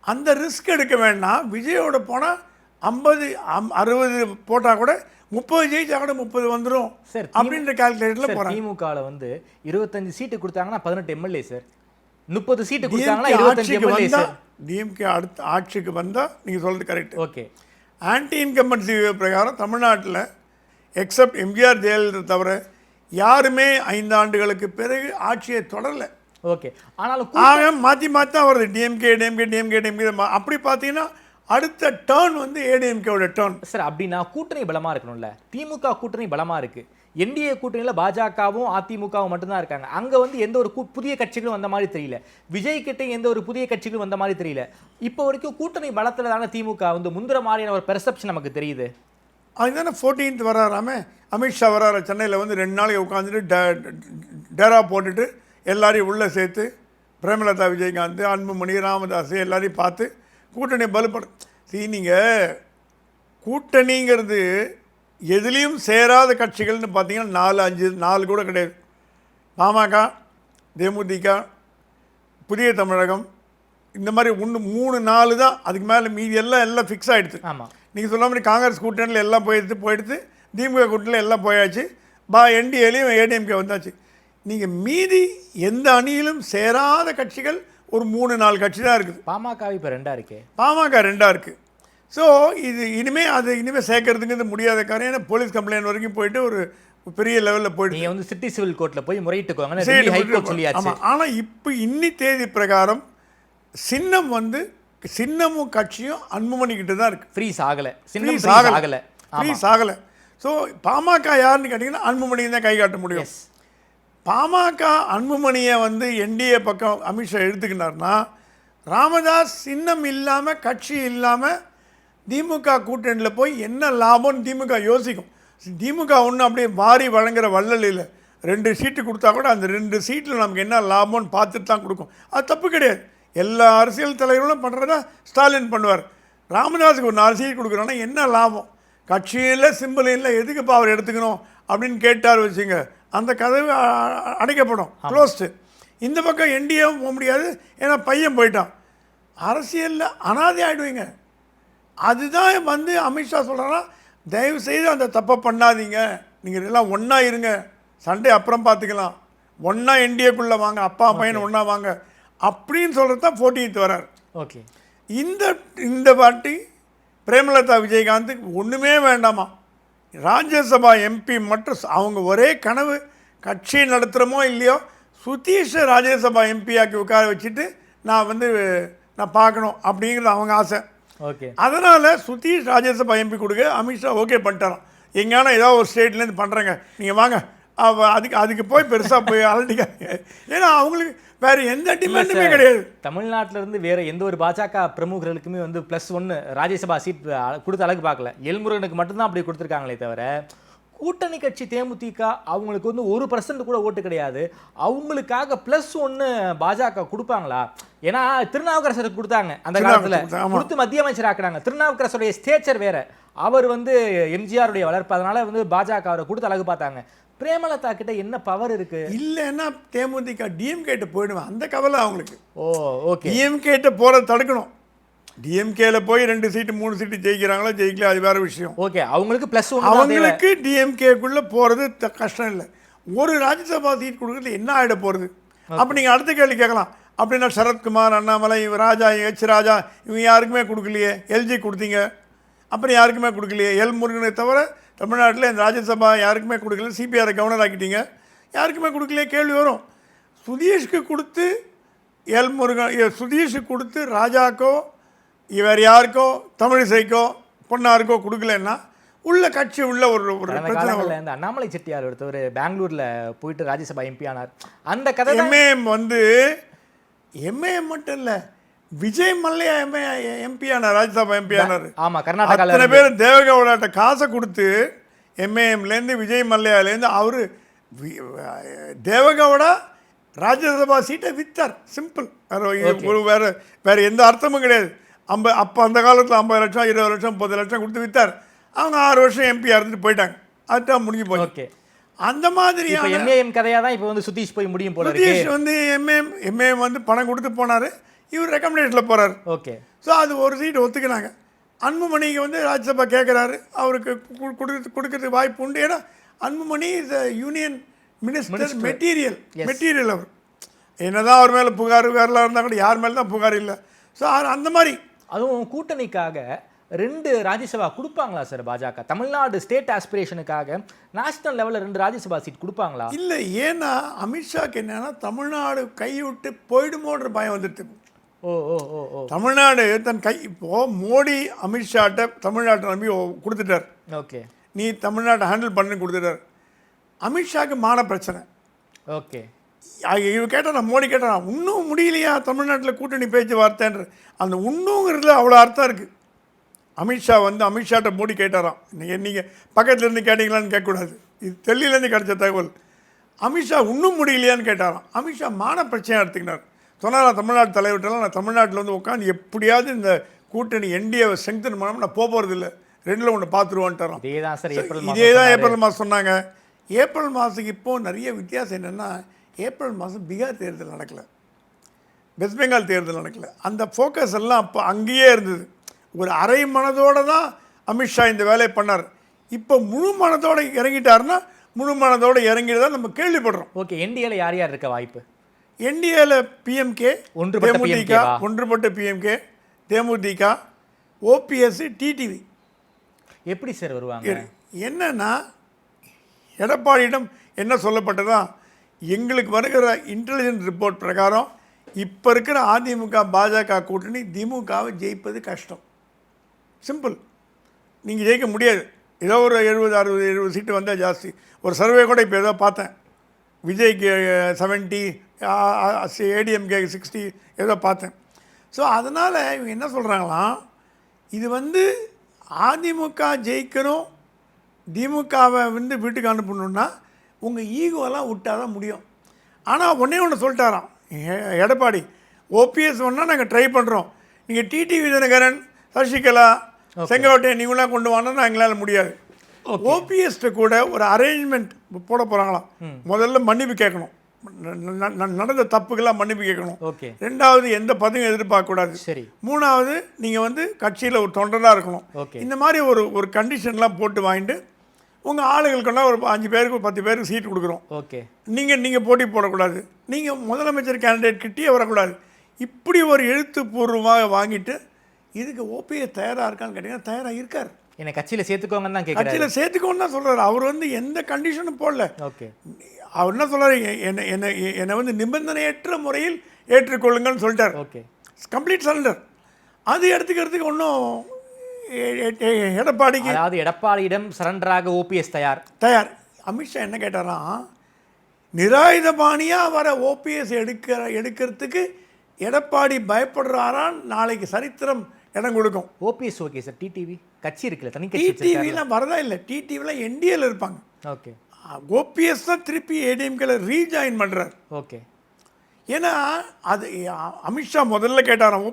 அந்த ரிஸ்க் எடுக்க வேண்டாம். விஜயோட போனால் 50-60 போட்டால் கூட 30 ஜெயிச்சா கூட 30 வந்துடும் சார் அப்படின்ற கால்குலேட்டரில் போகிறாங்க. திமுகவில் வந்து 25 சீட்டு கொடுத்தாங்கன்னா 18 எம்எல்ஏ சார், 30 சீட்டு கொடுத்தாங்கன்னா 25 எம்எல்ஏ சார். டிஎம்கே அடுத்த ஆட்சிக்கு வந்தால் நீங்கள் சொல்கிறது கரெக்ட். ஓகே. ஆன்டி இன்கம்பன்சி பிரகாரம் தமிழ்நாட்டில் எக்ஸப்ட் எம்ஜிஆர் ஜெயலலிதா தவிர யாருமே 5 ஆண்டுகளுக்கு பிறகு ஆட்சியை தொடரல. ஓகே. ஆனாலும் மாற்றி தான் வருது. டிஎம்கே அப்படி பார்த்தீங்கன்னா அடுத்த டேர்ன் வந்து ஏடிஎம்கேவோட டேர்ன். சார் அப்படின்னா கூட்டணி பலமாக இருக்கணும்ல. திமுக கூட்டணி பலமாக இருக்குது, என்டிஏ கூட்டணியில் பாஜகவும் அதிமுகவும் மட்டும்தான் இருக்காங்க. அங்கே வந்து எந்த ஒரு புதிய கட்சிகளும் வந்த மாதிரி தெரியல. விஜய் கிட்டே எந்த ஒரு புதிய கட்சிகளும் வந்த மாதிரி தெரியல. இப்போ வரைக்கும் கூட்டணி பலத்தில் தானே திமுக வந்து முந்திர மாதிரியான ஒரு பெர்செப்ஷன் நமக்கு தெரியுது. அதுதானே 14th வராராமே அமித்ஷா வராரு. சென்னையில் வந்து 2 நாளைக்கு உட்காந்துட்டு டேரா போட்டுட்டு எல்லாரையும் உள்ளே சேர்த்து பிரேமலதா விஜயகாந்த், அன்புமணி, ராமதாஸ் எல்லாரையும் பார்த்து கூட்டணி பலப்படும். நீங்கள் கூட்டணிங்கிறது எதுலேயும் சேராத கட்சிகள்னு பார்த்தீங்கன்னா 4 கூட கிடையாது. பாமக, தேமுதிக, புதிய தமிழகம், இந்த மாதிரி 3-4 தான். அதுக்கு மேலே மீதி எல்லாம் ஃபிக்ஸ் ஆகிடுது. ஆமாம், நீங்கள் சொன்ன மாதிரி காங்கிரஸ் கூட்டணியில் எல்லாம் போயிடுத்து, திமுக கூட்டணியில் எல்லாம் போயாச்சு, என்டிஏலையும் ஏடிஎம்கே வந்தாச்சு. நீங்கள் மீதி எந்த அணியிலும் சேராத கட்சிகள் ஒரு 3-4 கட்சி தான் இருக்குது. பாமக இப்போ 2 இருக்கே. பாமக 2 இருக்குது. ஸோ இது இனிமேல் சேர்க்கறதுக்கு முடியாத காரணம். ஏன்னா போலீஸ் கம்ப்ளைண்ட் வரைக்கும் போயிட்டு ஒரு பெரிய லெவலில் போயிட்டு நீங்கள் வந்து சிட்டி சிவில் கோர்ட்டில் போய் முறையிட்டுக்கோங்க சொல்லியாச்சு. ஆனால் இப்போ இன்னி தேதி பிரகாரம் சின்னம் சின்னமும் கட்சியும் அன்புமணி கிட்ட தான் இருக்குது. ஃப்ரீஸ் ஆகலை. ஃப்ரீஸ் ஆகலை. ஸோ பாமக யாருன்னு கேட்டிங்கன்னா அன்புமணியை தான் கை காட்ட முடியும். பாமக அன்புமணியை என்டிஏ பக்கம் அமித்ஷா எடுத்துக்கினார்னா, ராமதாஸ் சின்னம் இல்லாமல் கட்சி இல்லாமல் திமுக கூட்டணியில் போய் என்ன லாபம்னு திமுக யோசிக்கும். திமுக ஒன்றும் அப்படியே வாரி வழங்குற வள்ளல் இல்லை. 2 சீட்டு கொடுத்தா கூட அந்த 2 சீட்டில் நமக்கு என்ன லாபம்னு பார்த்துட்டு தான் கொடுக்கும். அது தப்பு கிடையாது. எல்லா அரசியல் தலைவர்களும் பண்ணுறதா ஸ்டாலின் பண்ணுவார். ராமதாஸுக்கு ஒரு 4 சீட் கொடுக்குறோன்னா என்ன லாபம்? கட்சியில் சிம்பிள் இல்லை, எதுக்குப்பா அவர் எடுத்துக்கணும் அப்படின்னு கேட்டார் வச்சுங்க, அந்த கதவு அடைக்கப்படும், க்ளோஸ்டு. இந்த பக்கம் என்டிஏவும் போக முடியாது, ஏன்னா பையன் போயிட்டான். அரசியலில் அனாதை ஆகிடுவீங்க. அதுதான் அமித்ஷா சொல்கிறான்னா, தயவு செய்து அந்த தப்பை பண்ணாதீங்க, நீங்கள் எல்லாம் ஒன்றா இருங்க, சண்டே அப்புறம் பார்த்துக்கலாம், ஒன்றா என்டிஏக்குள்ளே வாங்க, அப்பா பையன் ஒன்றா வாங்க அப்படின்னு சொல்கிறது தான் 14th வரார். ஓகே, இந்த வாட்டி பிரேமலதா விஜயகாந்துக்கு ஒன்றுமே வேண்டாமா, ராஜ்யசபா எம்பி மட்டும். அவங்க ஒரே கனவு, கட்சி நடத்துகிறோமோ இல்லையோ சுதீஷை ராஜ்யசபா எம்பி ஆக்கி உட்கார வச்சுட்டு நான் பார்க்கணும் அப்படிங்கிறது அவங்க ஆசை. ஓகே, அதனால் சுதீஷ் ராஜ்யசபா எம்பி கொடுக்க அமித்ஷா ஓகே பண்ணிட்டாராம். எங்கேனா ஏதாவது ஒரு ஸ்டேட்லேருந்து பண்ணுறேங்க, நீங்கள் வாங்க, அதுக்கு போய் பெருசாக போய் அலட்டிக்காங்க. ஏன்னா அவங்களுக்கு வேறு எந்த டிமாண்டுமே கிடையாது. தமிழ்நாட்டிலேருந்து வேறு எந்த ஒரு பாஜக பிரமுகர்களுக்குமே +1 ராஜ்யசபா சீட் கொடுத்த அளவுக்கு பார்க்கல. எல்முருகனுக்கு மட்டும்தான் அப்படி கொடுத்துருக்காங்களே தவிர, கூட்டணி கட்சி தேமுதிக அவங்களுக்கு 1% கூட ஓட்டு கிடையாது. அவங்களுக்காக +1 பாஜக கொடுப்பாங்களா? ஏன்னா திருநாவுக்கரசருக்கு கொடுத்தாங்க அந்த காலத்தில், கொடுத்து மத்திய அமைச்சர் ஆக்குறாங்க. திருநாவுக்கரசருடைய ஸ்டேச்சர் வேற, அவர் எம்ஜிஆருடைய வளர்ப்பு, அதனால பாஜக அவரை கொடுத்த அழகு பார்த்தாங்க. பிரேமலதா கிட்ட என்ன பவர் இருக்கு? இல்லைன்னா தேமுதிக டிஎம்கேட்ட போயிடுவேன், அந்த கவலை அவங்களுக்கு. ஓகே, டிஎம்கேட்ட போகிறத தடுக்கணும். டிஎம்கேல போய் 2 சீட்டு 3 சீட்டு ஜெயிக்கிறாங்களோ ஜெயிக்கல, அது வேற விஷயம். ஓகே, அவங்களுக்கு அவங்களுக்கு டிஎம்கேக்குள்ளே போகிறது கஷ்டம் இல்லை. ஒரு ராஜ்யசபா சீட் கொடுக்குறது என்ன ஆகிட போகிறது? அப்போ நீங்கள் அடுத்த கேள்வி கேட்கலாம், அப்படின்னா சரத்குமார், அண்ணாமலை, ராஜா, ராஜா இவங்க யாருக்குமே கொடுக்கலையே, எல்ஜி கொடுத்தீங்க, அப்புறம் யாருக்குமே கொடுக்கலையே, முருகனை தவிர தமிழ்நாட்டில் இந்த ராஜ்யசபா யாருக்குமே கொடுக்கல, சிபிஆரை கவர்னர் ஆக்கிட்டீங்க, யாருக்குமே கொடுக்கலையே கேள்வி வரும். சுதீஷ்க்கு கொடுத்து முருகன், சுதீஷுக்கு கொடுத்து ராஜாக்கோ வேறு யாருக்கோ, தமிழிசைக்கோ, பொன்னாருக்கோ கொடுக்கலன்னா உள்ள கட்சி உள்ள ஒரு பிரச்சனை. இந்த அண்ணாமலை செட்டியார் ஒருத்தர் பெங்களூரில் போயிட்டு ராஜ்யசபா எம்பி ஆனார். அந்த கதை எம்ஏஎம் மட்டும் இல்லை, விஜய் மல்லையா எம்பி ஆனார், ராஜ்யசபா எம்பி ஆனார். ஆமாம், கர்நாடகாவில் அத்தனை பேர் தேவகவுடாட்ட காசை கொடுத்து எம்ஏஎம்லேருந்து விஜய் மல்லையாலேருந்து அவர் தேவகவுடா ராஜ்யசபா சீட்டை வித்தார். சிம்பிள், வேறு எந்த அர்த்தமும் கிடையாது. அப்போ அந்த காலத்தில் 50 லட்சம் 20 லட்சம் 30 லட்சம் கொடுத்து வித்தார். அவங்க 6 வருஷம் எம்பியாக இருந்துட்டு போயிட்டாங்க, அதுதான் முடிஞ்சு போய். ஓகே, அந்த மாதிரியான எம்ஏஎம் கதையாக தான் இப்போ சுதீஷ் போய் முடியும் போல. சுதீஷ் எம்ஏஎம் பணம் கொடுத்து போனார், இவர் ரெக்கமெண்டேஷனில் போகிறார். ஓகே, ஸோ அது ஒரு சீட்டு ஒத்துக்கினாங்க. அன்புமணிக்கு ராஜ்யசபா கேட்குறாரு, அவருக்கு கொடுக்கறதுக்கு வாய்ப்பு உண்டு. ஏன்னா Anbumani is union minister material. அவர் என்னதான் அவர் மேலே புகார்லாம் இருந்தால் கூட யார் மேலே தான் புகார் இல்லை. ஸோ அந்த மாதிரி அதுவும் கூட்டணிக்காக 2 ராஜ்யசபா கொடுப்பாங்களா சார் பாஜக? தமிழ்நாடு ஸ்டேட் ஆஸ்பிரேஷனுக்காக நேஷனல் லெவலில் 2 ராஜ்யசபா சீட் கொடுப்பாங்களா? இல்லை, ஏன்னா அமித்ஷாக்கு என்னன்னா தமிழ்நாடு கைவிட்டு போயிடுமோன்ற பயம் வந்துட்டு. தமிழ்நாடு தன் இப்போது மோடி அமித்ஷாட்ட தமிழ்நாட்டை நம்பி கொடுத்துட்டார். ஓகே, நீ தமிழ்நாட்டை ஹேண்டில் பண்ணி கொடுத்துட்டார். அமித்ஷாக்கு மான பிரச்சனை. ஓகே, இவ கேட்டால் மோடி கேட்டால் இன்னும் முடியலையா தமிழ்நாட்டில் கூட்டணி பேச்சுவார்த்தைன்ற அந்த இன்னுங்கிறதுல அவ்வளோ அர்த்தம் இருக்குது. அமித்ஷா அமித்ஷாட்ட மோடி கேட்டாராம், நீங்கள் பக்கத்துலேருந்து கேட்டிங்களான்னு கேட்கக்கூடாது, இது டெல்லியிலேருந்து கிடைச்ச தகவல். அமித்ஷா இன்னும் முடியலையான்னு கேட்டாராம். அமித்ஷா மான பிரச்சனையாக எடுத்துக்கினார். சொன்னால் தமிழ்நாட்டு தலைவர்கிட்டலாம் நான் தமிழ்நாட்டில் வந்து உட்காந்து எப்படியாவது இந்த கூட்டணி என்டிஏவை ஸ்ட்ரெங்தன் பண்ணாமல் நான் போகிறது இல்லை, 2ல் 1 பார்த்துருவான்ட்டாராம். இதே தான் சார் ஏப்ரல் இதே தான் ஏப்ரல் மாதம் சொன்னாங்க. ஏப்ரல் மாதத்துக்கு இப்போது நிறைய வித்தியாசம் என்னென்னா, ஏப்ரல் மாதம் பீகார் தேர்தல் நடக்கலை, வெஸ்ட் பெங்கால் தேர்தல் நடக்கலை. அந்த ஃபோக்கஸ் எல்லாம் அப்போ அங்கேயே இருந்தது. ஒரு அரை மனதோடு தான் அமித்ஷா இந்த வேலையை பண்ணார். இப்போ முழு மனதோடு இறங்கிட்டாருன்னா முழு மனதோடு இறங்கிட்டு தான் நம்ம கேள்விப்படுறோம். ஓகே, என்டிஏல யார் யார் இருக்க வாய்ப்பு? என்டிஏல பிஎம்கே, ஒன்றுபட்ட தேமுதிக, ஒன்றுபட்ட பிஎம்கே, தேமுதிக, ஓபிஎஸ், டிடிவி. எப்படி சார் வருவாங்க? என்னன்னா, எடப்பாடியிடம் என்ன சொல்லப்பட்டதா, எங்களுக்கு வருகிற இன்டெலிஜென்ஸ் ரிப்போர்ட் பிரகாரம் இப்போ இருக்கிற அதிமுக பாஜக கூட்டணி திமுகவை ஜெயிப்பது கஷ்டம். சிம்பிள். நீங்கள் ஜெயிக்க முடியாது. ஏதோ ஒரு 70-60-70 சீட்டு வந்தால் ஜாஸ்தி. ஒரு சர்வே கூட இப்போ ஏதோ பார்த்தேன், விஜய்க்கு 70, ஏடிஎம்கே 60 ஏதோ பார்த்தேன். ஸோ அதனால் இவங்க என்ன சொல்கிறாங்களாம், இது வந்து அதிமுக ஜெயிக்கணும், திமுகவை வந்து வீட்டுக்கு அனுப்பணுன்னா உங்கள் ஈகோலாம் விட்டால் தான் முடியும். ஆனால் ஒன்று சொல்லிட்டாராம் எடப்பாடி, ஓபிஎஸ் ஒன்றா நாங்கள் ட்ரை பண்ணுறோம், நீங்கள் டிடிவி தினகரன், சசிகலா, செங்கோட்டையன் நீங்களாம் கொண்டு வாங்கன்னா எங்களால் முடியாது. ஓபிஎஸ்ட்டு கூட ஒரு அரேஞ்ச்மெண்ட் போட போகிறாங்களாம். முதல்ல மன்னிப்பு கேட்கணும், நடந்த தப்புக்கெல்லாம் மன்னிப்பு கேட்கணும். ரெண்டாவது எந்த பதவியும் எதிர்பார்க்கக்கூடாது. சரி. மூணாவது நீங்கள் வந்து கட்சியில் ஒரு தொண்டராக இருக்கணும். இந்த மாதிரி ஒரு கண்டிஷன்லாம் போட்டு வாங்கிட்டு உங்கள் ஆளுகளுக்குன்னா ஒரு 5 பேருக்கு 10 பேருக்கு சீட்டு கொடுக்குறோம். ஓகே, நீங்கள் போட்டி போடக்கூடாது, நீங்கள் முதலமைச்சர் கேண்டிடேட் கிட்டே வரக்கூடாது. இப்படி ஒரு எழுத்துப்பூர்வமாக வாங்கிட்டு இதுக்கு ஓபிஎஸ் தயாராக இருக்கான்னு கேட்டிங்கன்னா தயாராக இருக்கார். என்னை கட்சியில் சேர்த்துக்கோங்கன்னு தான் கேட்குறாரு. கட்சியில் சேர்த்துக்கோன்னு தான் சொல்கிறார். அவர் வந்து எந்த கண்டிஷனும் போடல. ஓகே, அவர் என்ன சொல்கிறார், என்னை வந்து நிபந்தனையற்ற முறையில் ஏற்றுக்கொள்ளுங்கன்னு சொல்லிட்டார். Okay, complete surrender. அது எடுத்துக்கிறதுக்கு ஒன்றும் எடப்பாடிக்கு, அதாவது எடப்பாடியிடம் சரண்டராக ஓபிஎஸ் தயார். அமித்ஷா என்ன கேட்டாராம், நிராயுதபாணியாக வர ஓபிஎஸ் எடுக்கிறதுக்கு எடப்பாடி பயப்படுறாரான், நாளைக்கு சரித்திரம் இடம் கொடுக்கும். OPS okay sir. டிடிவி கட்சி இருக்குல்ல, தனி கட்சி. டிடிவிலாம் வரதா இல்லை, டிடிவிலாம் என்டிஏல இருப்பாங்க. ஓகே, ஓபிஎஸ் தான் திருப்பி ஏடிஎம்கேல ரீஜாயின் பண்ணுறார். ஓகே, ஏன்னா அது அமித்ஷா முதல்ல கேட்டாராம்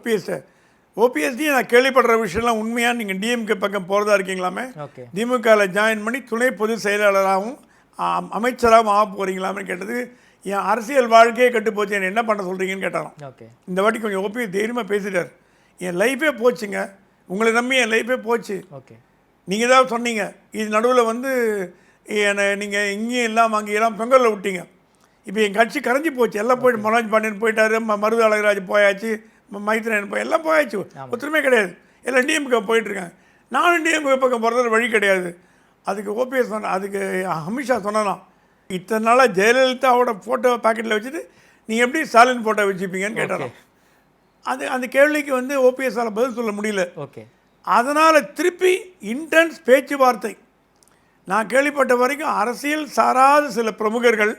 ஓபிஎஸ்டி நான் கேள்விப்படுற விஷயம்லாம் உண்மையாக நீங்கள் டிஎம்கே பக்கம் போகிறதா இருக்கீங்களாமே, திமுகவில் ஜாயின் பண்ணி துணை பொதுச் செயலாளராகவும் அமைச்சராகவும் ஆக போகிறீங்களாமே கேட்டது, என் அரசியல் வாழ்க்கையே கட்டு போச்சு, என்ன பண்ண சொல்கிறீங்கன்னு கேட்டாராம். இந்த வாட்டி கொஞ்சம் ஓபிஎஸ் தைரியமாக பேசிட்டார். என் லைஃபே போச்சுங்க, உங்களை நம்பி என் லைஃபே போச்சு. நீங்கள் தான் சொன்னீங்க, இது நடுவில் வந்து என்னை நீங்கள் இங்கேயும் இல்லாமல் அங்கேயெல்லாம் பொங்கலில் விட்டீங்க. இப்போ என் கட்சி கரைஞ்சி போச்சு, எல்லாம் போய்ட்டு மனோஜ் பாண்டியன் போயிட்டாரு, மருது அழகராஜ் போயாச்சு, மைத்ரேயன் எல்லாம் போயாச்சு, ஒத்துமே கிடையாது, எல்லாம் டிஎம்கே போயிட்டுருக்காங்க. நானும் டிஎம்கே பக்கம் போகிறது வழி கிடையாது. அதுக்கு ஓபிஎஸ் அதுக்கு அமித்ஷா சொன்னலாம், இத்தனை நாளாக ஜெயலலிதாவோட ஃபோட்டோ பாக்கெட்டில் வச்சுட்டு நீங்கள் எப்படி ஸ்டாலின் ஃபோட்டோ வச்சுப்பீங்கன்னு கேட்டாலும் அந்த கேள்விக்கு வந்து ஓபிஎஸ்ஸால் பதில் சொல்ல முடியல. அதனால் திருப்பி இன்டென்ஸ் பேச்சுவார்த்தை. நான் கேள்விப்பட்ட வரைக்கும் அரசியல் சாராத சில பிரமுகர்கள்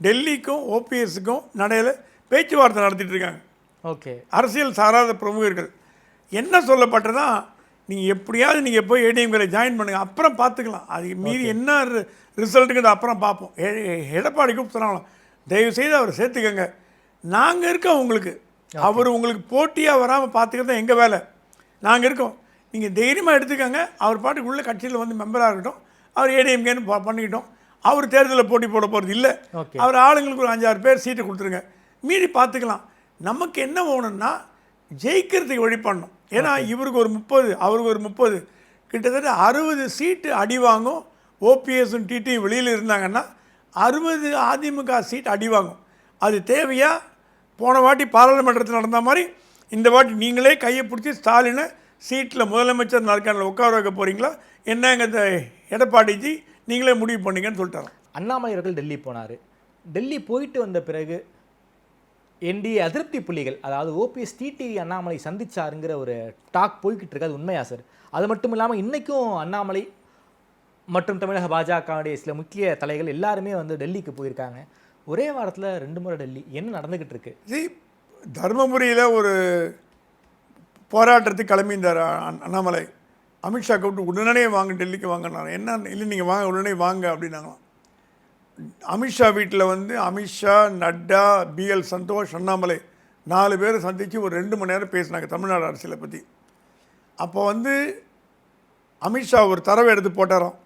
டெல்லிக்கும் ஓபிஎஸ்க்கும் நடையில் பேச்சுவார்த்தை நடத்திட்டு இருக்காங்க. அரசியல் சாராத பிரமுகர்கள் என்ன சொல்லப்பட்டதா, நீங்கள் எப்படியாவது நீங்கள் போய் ஏடிஎம்கேல ஜாயின் பண்ணுங்கள், அப்புறம் பார்த்துக்கலாம், அதுக்கு மீறி என்ன ரிசல்ட்டுங்கிறது அப்புறம் பார்ப்போம். எடப்பாடி கூப்பிட்டுறாங்களாம், தயவுசெய்து அவர் சேர்த்துக்கங்க, நாங்கள் இருக்கோம் உங்களுக்கு, அவர் உங்களுக்கு போட்டியாக வராமல் பார்த்துக்கிறது தான் எங்கள் வேலை, நாங்கள் இருக்கோம், நீங்கள் தைரியமாக எடுத்துக்கோங்க, அவர் பாட்டுக்கு உள்ள கட்சியில் வந்து மெம்பராக இருக்கட்டும், அவர் ஏடிஎம்கேன்னு பண்ணிக்கிட்டோம், அவர் தேர்தலில் போட்டி போட போகிறது இல்லை, அவர் ஆளுங்களுக்கு ஒரு 5-6 பேர் சீட்டு கொடுத்துருங்க, மீறி பார்த்துக்கலாம். நமக்கு என்ன வேணும்னா ஜெயிக்கிறதுக்கு வழி பண்ணணும். ஏன்னா இவருக்கு ஒரு 30, அவருக்கு ஒரு 30, கிட்டத்தட்ட 60 சீட்டு அடி வாங்கும். ஓபிஎஸும் டிடியும் வெளியில் இருந்தாங்கன்னா 60 அதிமுக சீட் அடி வாங்கும். அது தேவையா? போன வாட்டி பாராளுமன்றத்தில் நடந்த மாதிரி இந்த வாட்டி நீங்களே கையை பிடிச்சி ஸ்டாலினை சீட்டில் முதலமைச்சர் நாற்காலில் உட்கார வைக்க போகிறீங்களா என்னங்க எடப்பாடிஜி, நீங்களே முடிவு பண்ணீங்கன்னு சொல்லிட்டாராம். அண்ணாமலை அவர்கள் டெல்லி போனார். டெல்லி போயிட்டு வந்த பிறகு என்டிஏ அதிருப்தி புள்ளிகள், அதாவது ஓபிஎஸ் டிடிவி அண்ணாமலை சந்திச்சாருங்கிற ஒரு டாக் போய்கிட்டு இருக்கு, அது உண்மையா சார்? அது மட்டும் இல்லாமல் இன்றைக்கும் அண்ணாமலை மற்றும் தமிழக பாஜகவுடைய சில முக்கிய தலைகள் எல்லாருமே வந்து டெல்லிக்கு போயிருக்காங்க. ஒரே வாரத்தில் 2 முறை டெல்லி, என்ன நடந்துக்கிட்டு இருக்கு? தர்மபுரியில் ஒரு போராட்டத்துக்கு கிளம்பியிருந்தார் அண்ணாமலை. அமித்ஷா கூப்பிட்டு உடனே வாங்க, டெல்லிக்கு வாங்கினார். என்ன இல்லை, நீங்கள் வாங்க, உடனே வாங்க அப்படின்னாங்களாம். அமித்ஷா வீட்டில் வந்து அமித்ஷா, நட்டா, பிஎல் சந்தோஷ், அண்ணாமலை 4 பேர் சந்தித்து ஒரு 2 மணி நேரம் பேசினாங்க தமிழ்நாடு அரசியலை பற்றி. அப்போ வந்து அமித்ஷா ஒரு தரவை எடுத்து போட்டாராம்.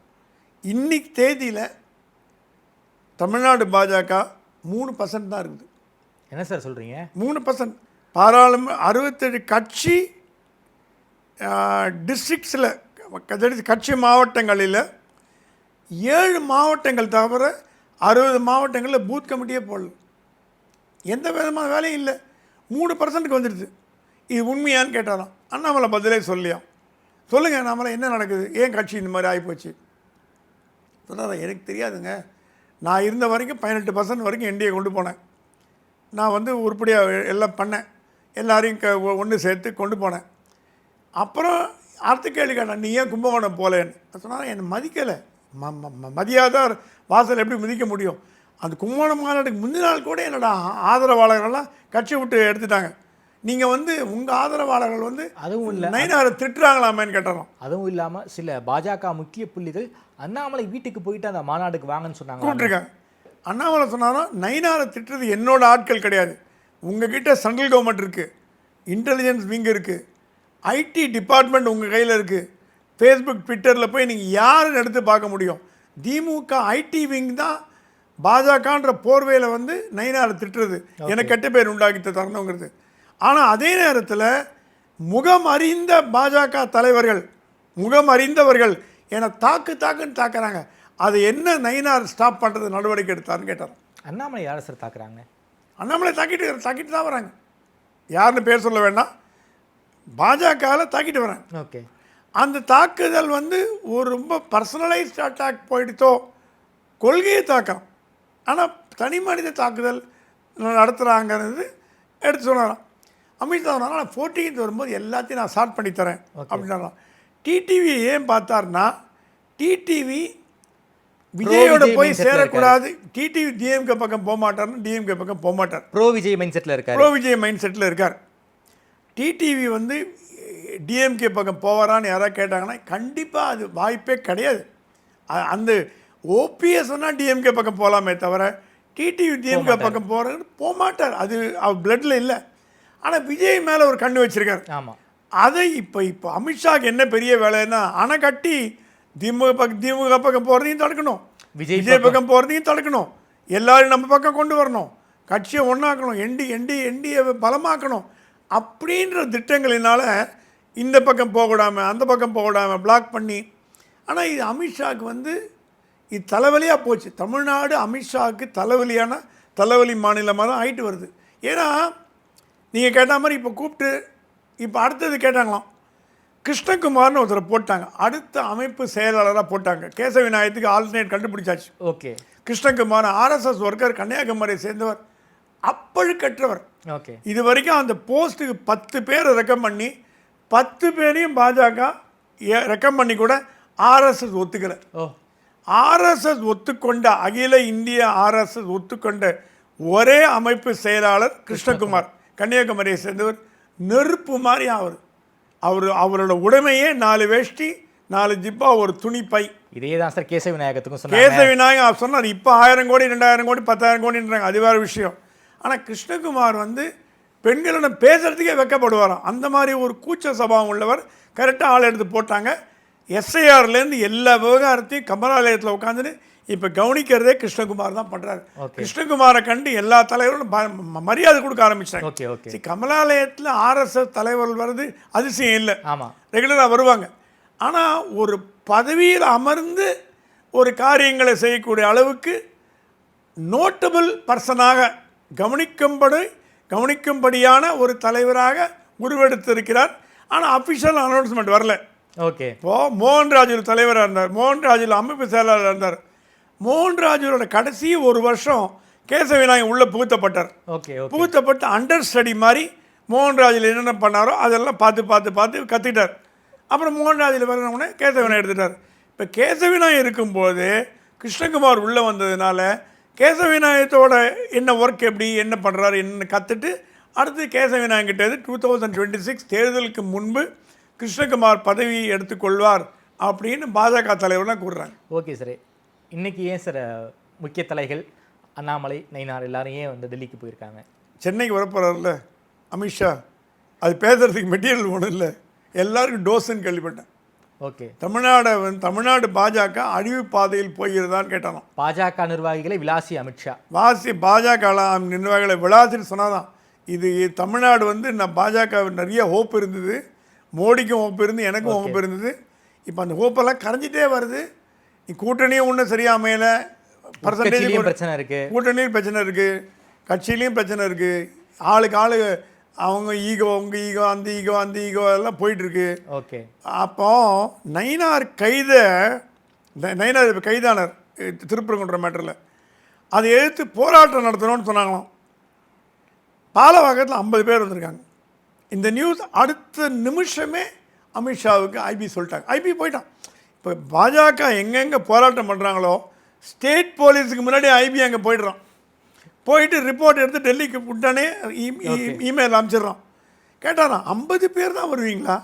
இன்னைக்கு தேதியில் தமிழ்நாடு பாஜக 3% தான் இருக்குது. என்ன சார் சொல்கிறீங்க? 3%. பாராளுமன்ற 67 கட்சி டிஸ்ட்ரிக்ஸில் கட்சி மாவட்டங்களில் 7 மாவட்டங்கள் தவிர 60 மாவட்டங்களில் பூத் கமிட்டியே போடல. எந்த விதமான வேலையும் இல்லை. 3%க்கு வந்துடுது. இது உண்மையான்னு கேட்டாராம். அண்ணாமலை பதிலே சொல்லியாம். சொல்லுங்கள் அண்ணாமலை, என்ன நடக்குது, ஏன் கட்சி இந்த மாதிரி ஆகிப்போச்சு? சொன்னாரா, எனக்கு தெரியாதுங்க, நான் இருந்த வரைக்கும் 18% வரைக்கும் என்டிஏ கொண்டு போனேன். நான் வந்து உருப்படியாக எல்லாம் பண்ணேன், எல்லாரையும் ஒன்று சேர்த்து கொண்டு போனேன். அப்புறம் அடுத்த கேள்வி கேட்டேன், நீ ஏன் கும்பகோணம் போகலன்னு சொன்னால், என்னை மதிக்கலை. மதியாத வாசல் எப்படி மிதிக்க முடியும்? அந்த கும்பகோணம் மாநாட்டுக்கு முந்தின நாள் கூட என்னோட ஆதரவாளர்கள்லாம் கட்சி விட்டு எடுத்துட்டாங்க. நீங்கள் வந்து உங்கள் ஆதரவாளர்கள் வந்து அதுவும் இல்லை, நயினாரை திட்டுறாங்களாமேன்னு கேட்டாலும். அதுவும் இல்லாமல் சில பாஜக முக்கிய புள்ளிகள் அண்ணாமலை வீட்டுக்கு போயிட்டு அந்த மாநாட்டுக்கு வாங்கன்னு சொன்னாங்க, கூப்பிட்டுருக்காங்க. அண்ணாமலை சொன்னாலும் நயினாரை திட்டுறது என்னோட ஆட்கள் கிடையாது. உங்ககிட்ட சென்ட்ரல் கவர்மெண்ட் இருக்குது, இன்டெலிஜென்ஸ் விங் இருக்குது, ஐடி டிபார்ட்மெண்ட் உங்கள் கையில் இருக்குது. ஃபேஸ்புக் ட்விட்டரில் போய் நீங்கள் யாருன்னு எடுத்து பார்க்க முடியும். திமுக ஐடி விங் தான் பாஜகன்ற போர்வையில் வந்து நயினாரை திட்டுறது, எனக்கு கெட்ட பேர் உண்டாக்கி தரணுங்கிறது. ஆனால் அதே நேரத்தில் முகம் அறிந்த பாஜக தலைவர்கள், முகம் அறிந்தவர்கள் என்னை தாக்குன்னு தாக்குறாங்க. அது என்ன நயினார் ஸ்டாப் பண்ணுறது நடவடிக்கை எடுத்தாருன்னு கேட்டார். அண்ணாமலை யாரை சார் தாக்குறாங்க? அண்ணாமலை தாக்கிட்டு தான் வராங்க. யாருன்னு பேர் சொல்ல வேண்டாம், பாஜகவில் தாக்கிட்டு வராங்க. ஓகே. அந்த தாக்குதல் வந்து ஒரு ரொம்ப பர்சனலைஸ்ட் அட்டாக் போயிடுத்தோ, கொள்கையை தாக்கம். ஆனால் தனி மனித தாக்குதல் நடத்துகிறாங்கிறது எடுத்து சொன்னாராம். அமித்ஷா சொன்னாங்க, நான் 14th வரும்போது எல்லாத்தையும் நான் ஸ்டார்ட் பண்ணித்தரேன் அப்படின்னாலாம். டிடிவி ஏன் பார்த்தாருன்னா, டிடிவி விஜயோட போய் சேரக்கூடாது. டிடிவி டிஎம்கே பக்கம் போக மாட்டார்னு டிஎம்கே பக்கம் போக மாட்டார். ப்ரோ விஜய் மைண்ட் செட்டில் இருக்கார். ப்ரோ விஜய் மைண்ட் செட்டில் இருக்கார். டிடிவி வந்து டிஎம்கே பக்கம் போவாரான்னு யாராவது கேட்டாங்கன்னா கண்டிப்பாக அது வாய்ப்பே கிடையாது. அந்த ஓபிஎஸ் சொன்னால் டிஎம்கே பக்கம் போகலாமே தவிர டிடிவி டிஎம்கே பக்கம் போகிறன்னு போக மாட்டார். அது அவர் பிளட்டில் இல்லை. ஆனால் விஜய் மேலே ஒரு கண்ணு வச்சுருக்கார். ஆமாம். அதை இப்போ அமித்ஷாவுக்கு என்ன பெரிய வேலைன்னா, அணை கட்டி திமுக பக்கம் போகிறதையும் தடுக்கணும், விஜய் பக்கம் போகிறதையும் தடுக்கணும், எல்லாரும் நம்ம பக்கம் கொண்டு வரணும், கட்சியை ஒன்றாக்கணும், என்டிஏ பலமாக்கணும் அப்படின்ற திட்டங்களினால் இந்த பக்கம் போகக்கூடாமல் அந்த பக்கம் போகக்கூடாமல் பிளாக் பண்ணி. ஆனால் இது அமித்ஷாவுக்கு வந்து இது தலைவலியாக போச்சு. தமிழ்நாடு அமித்ஷாவுக்கு தலைவலி மாநிலமாக தான் ஆகிட்டு வருது. ஏன்னா நீங்கள் கேட்ட மாதிரி இப்போ கூப்பிட்டு இப்போ அடுத்தது கேட்டாங்களாம், கிருஷ்ணகுமார்னு ஒருத்தரை போட்டாங்க, அடுத்த அமைப்பு செயலாளராக போட்டாங்க. கேசவ விநாயகத்துக்கு ஆல்டர்னேட் கண்டுபிடிச்சாச்சு. ஓகே. கிருஷ்ணகுமார் ஆர்எஸ்எஸ் ஒர்க்கர், கன்னியாகுமரியை சேர்ந்தவர், அப்பழுக்கற்றவர். ஓகே. இது வரைக்கும் அந்த போஸ்ட்டுக்கு 10 பேரை ரெக்கம் பண்ணி 10 பேரையும் பாஜக ரெக்கம் பண்ணி கூட ஆர்எஸ்எஸ் ஒத்துக்கலை. ஆர்எஸ்எஸ் ஒத்துக்கொண்ட, அகில இந்திய ஆர்எஸ்எஸ் ஒத்துக்கொண்ட ஒரே அமைப்பு செயலாளர் கிருஷ்ணகுமார், கன்னியாகுமரியை சேர்ந்தவர். நெருப்பு மாதிரி அவரோட உடைமையே 4 வேஷ்டி 4 ஜிப்பா ஒரு துணி பை. இதே தான் சார் கேசவ விநாயகத்துக்கும் சொன்னாங்க. கேசவ விநாயகம் சொன்னார், இப்போ 1000 கோடி 2000 கோடி 10,000 கோடின்றாங்க, அது வேறு விஷயம். ஆனால் கிருஷ்ணகுமார் வந்து பெண்களிடம் பேசுகிறதுக்கே வெக்கப்படுவாராம். அந்த மாதிரி ஒரு கூச்ச சபாவம் உள்ளவர். கரெக்டாக ஆள் எடுத்து போட்டாங்க. எஸ்ஐஆர்லேருந்து எல்லா விவகாரத்தையும் கமலாலயத்தில் உட்காந்துன்னு இப்போ கவனிக்கிறதே கிருஷ்ணகுமார் தான் பண்ணுறாரு. கிருஷ்ணகுமாரை கண்டு எல்லா தலைவர்களும் மரியாதை கொடுக்க ஆரம்பிச்சிட்டாங்க. Okay okay. கமலாலயத்தில் ஆர்எஸ்எஸ் தலைவர்கள் வர்றது அதிசயம் இல்லை, ஆமாம், ரெகுலராக வருவாங்க. ஆனால் ஒரு பதவியில் அமர்ந்து ஒரு காரியங்களை செய்யக்கூடிய அளவுக்கு நோட்டபிள் பர்சனாக கவனிக்கும்படியான ஒரு தலைவராக உருவெடுத்திருக்கிறார். ஆனால் அஃபிஷியல் அனௌன்ஸ்மெண்ட் வரல. ஓகே. இப்போது மோகன்ராஜு தலைவராக இருந்தார், மோகன்ராஜு அமைப்பு செயலாளர் இருந்தார். மோகன்ராஜோட கடைசி ஒரு வருஷம் கேசவ விநாயகம் உள்ளே புகுத்தப்பட்டார். ஓகே. புகுத்தப்பட்டு அண்டர் ஸ்டடி மாதிரி மோகன்ராஜில் என்னென்ன பண்ணாரோ அதெல்லாம் பார்த்து கற்றுக்கிட்டார். அப்புறம் மோகன்ராஜில் வரணும்னே கேசவ விநாயகம் எடுத்துட்டார். இப்போ கேசவ விநாயகம் இருக்கும்போது கிருஷ்ணகுமார் உள்ளே வந்ததுனால கேசவ விநாயகத்தோட என்ன ஒர்க் எப்படி என்ன பண்ணுறாரு என்னென்னு கற்றுட்டு அடுத்து கேசவ விநாயகம் கிட்டது 2026 தேர்தலுக்கு முன்பு கிருஷ்ணகுமார் பதவி எடுத்துக்கொள்வார் அப்படின்னு பாஜக தலைவர்லாம் கூறுறாங்க. Okay sir. இன்றைக்கி ஏன் சார் முக்கிய தலைகள் அண்ணாமலை, நயினார் எல்லாரும் ஏன் வந்து டெல்லிக்கு போயிருக்காங்க? சென்னைக்கு வரப்போகிறார்ல, அமித்ஷா அது பேசுகிறதுக்கு மெட்டீரியல் ஒன்றும் இல்லை, எல்லாருக்கும் டோஸுன்னு கேள்விப்பட்டேன். ஓகே. தமிழ்நாடு பாஜக அழிவு பாதையில் போகிறதான்னு கேட்டானோ. பாஜக நிர்வாகிகளை விலாசி அமித்ஷா பாஜக நிர்வாகிகளை விளாசின்னு சொன்னாதான். இது தமிழ்நாடு வந்து நான் பாஜக நிறைய ஹோப் இருந்தது, மோடிக்கும் ஹோப் இருந்து, எனக்கும் ஹோப் இருந்தது. இப்போ அந்த ஹோப்பெல்லாம் கரைஞ்சிட்டே வருது. நீ கூட்டணியும் ஒன்றும் சரியாக அமையலை, பர்சன்டேஜ் பிரச்சனை இருக்குது, கூட்டணியும் பிரச்சனை இருக்குது, கட்சியிலையும் பிரச்சனை இருக்குது, ஆளுக்கு ஆளு அவங்க ஈகோ, உங்கள் ஈகோ, அந்த ஈகோ, அந்த ஈகோ எல்லாம் போயிட்டுருக்கு. ஓகே. அப்போ நயினார் கைதானார் திருப்பரங்குன்ற மேட்டரில். அதை எதிர்த்து போராட்டம் நடத்தணும்னு சொன்னாங்களாம். பாலவாக்கத்தில் 50 பேர் வந்திருக்காங்க. இந்த நியூஸ் அடுத்த நிமிஷமே அமித்ஷாவுக்கு ஐபி சொல்லிட்டாங்க. ஐபி போயிட்டான். இப்போ பாஜக எங்கெங்கே போராட்டம் பண்ணுறாங்களோ ஸ்டேட் போலீஸுக்கு முன்னாடி ஐபி அங்கே போயிடுறான். போயிட்டு ரிப்போர்ட் எடுத்து டெல்லிக்கு உடனே இமெயில் அனுப்பிச்சிடுறான். கேட்டாரான் 50 பேர் தான் வருவீங்களா?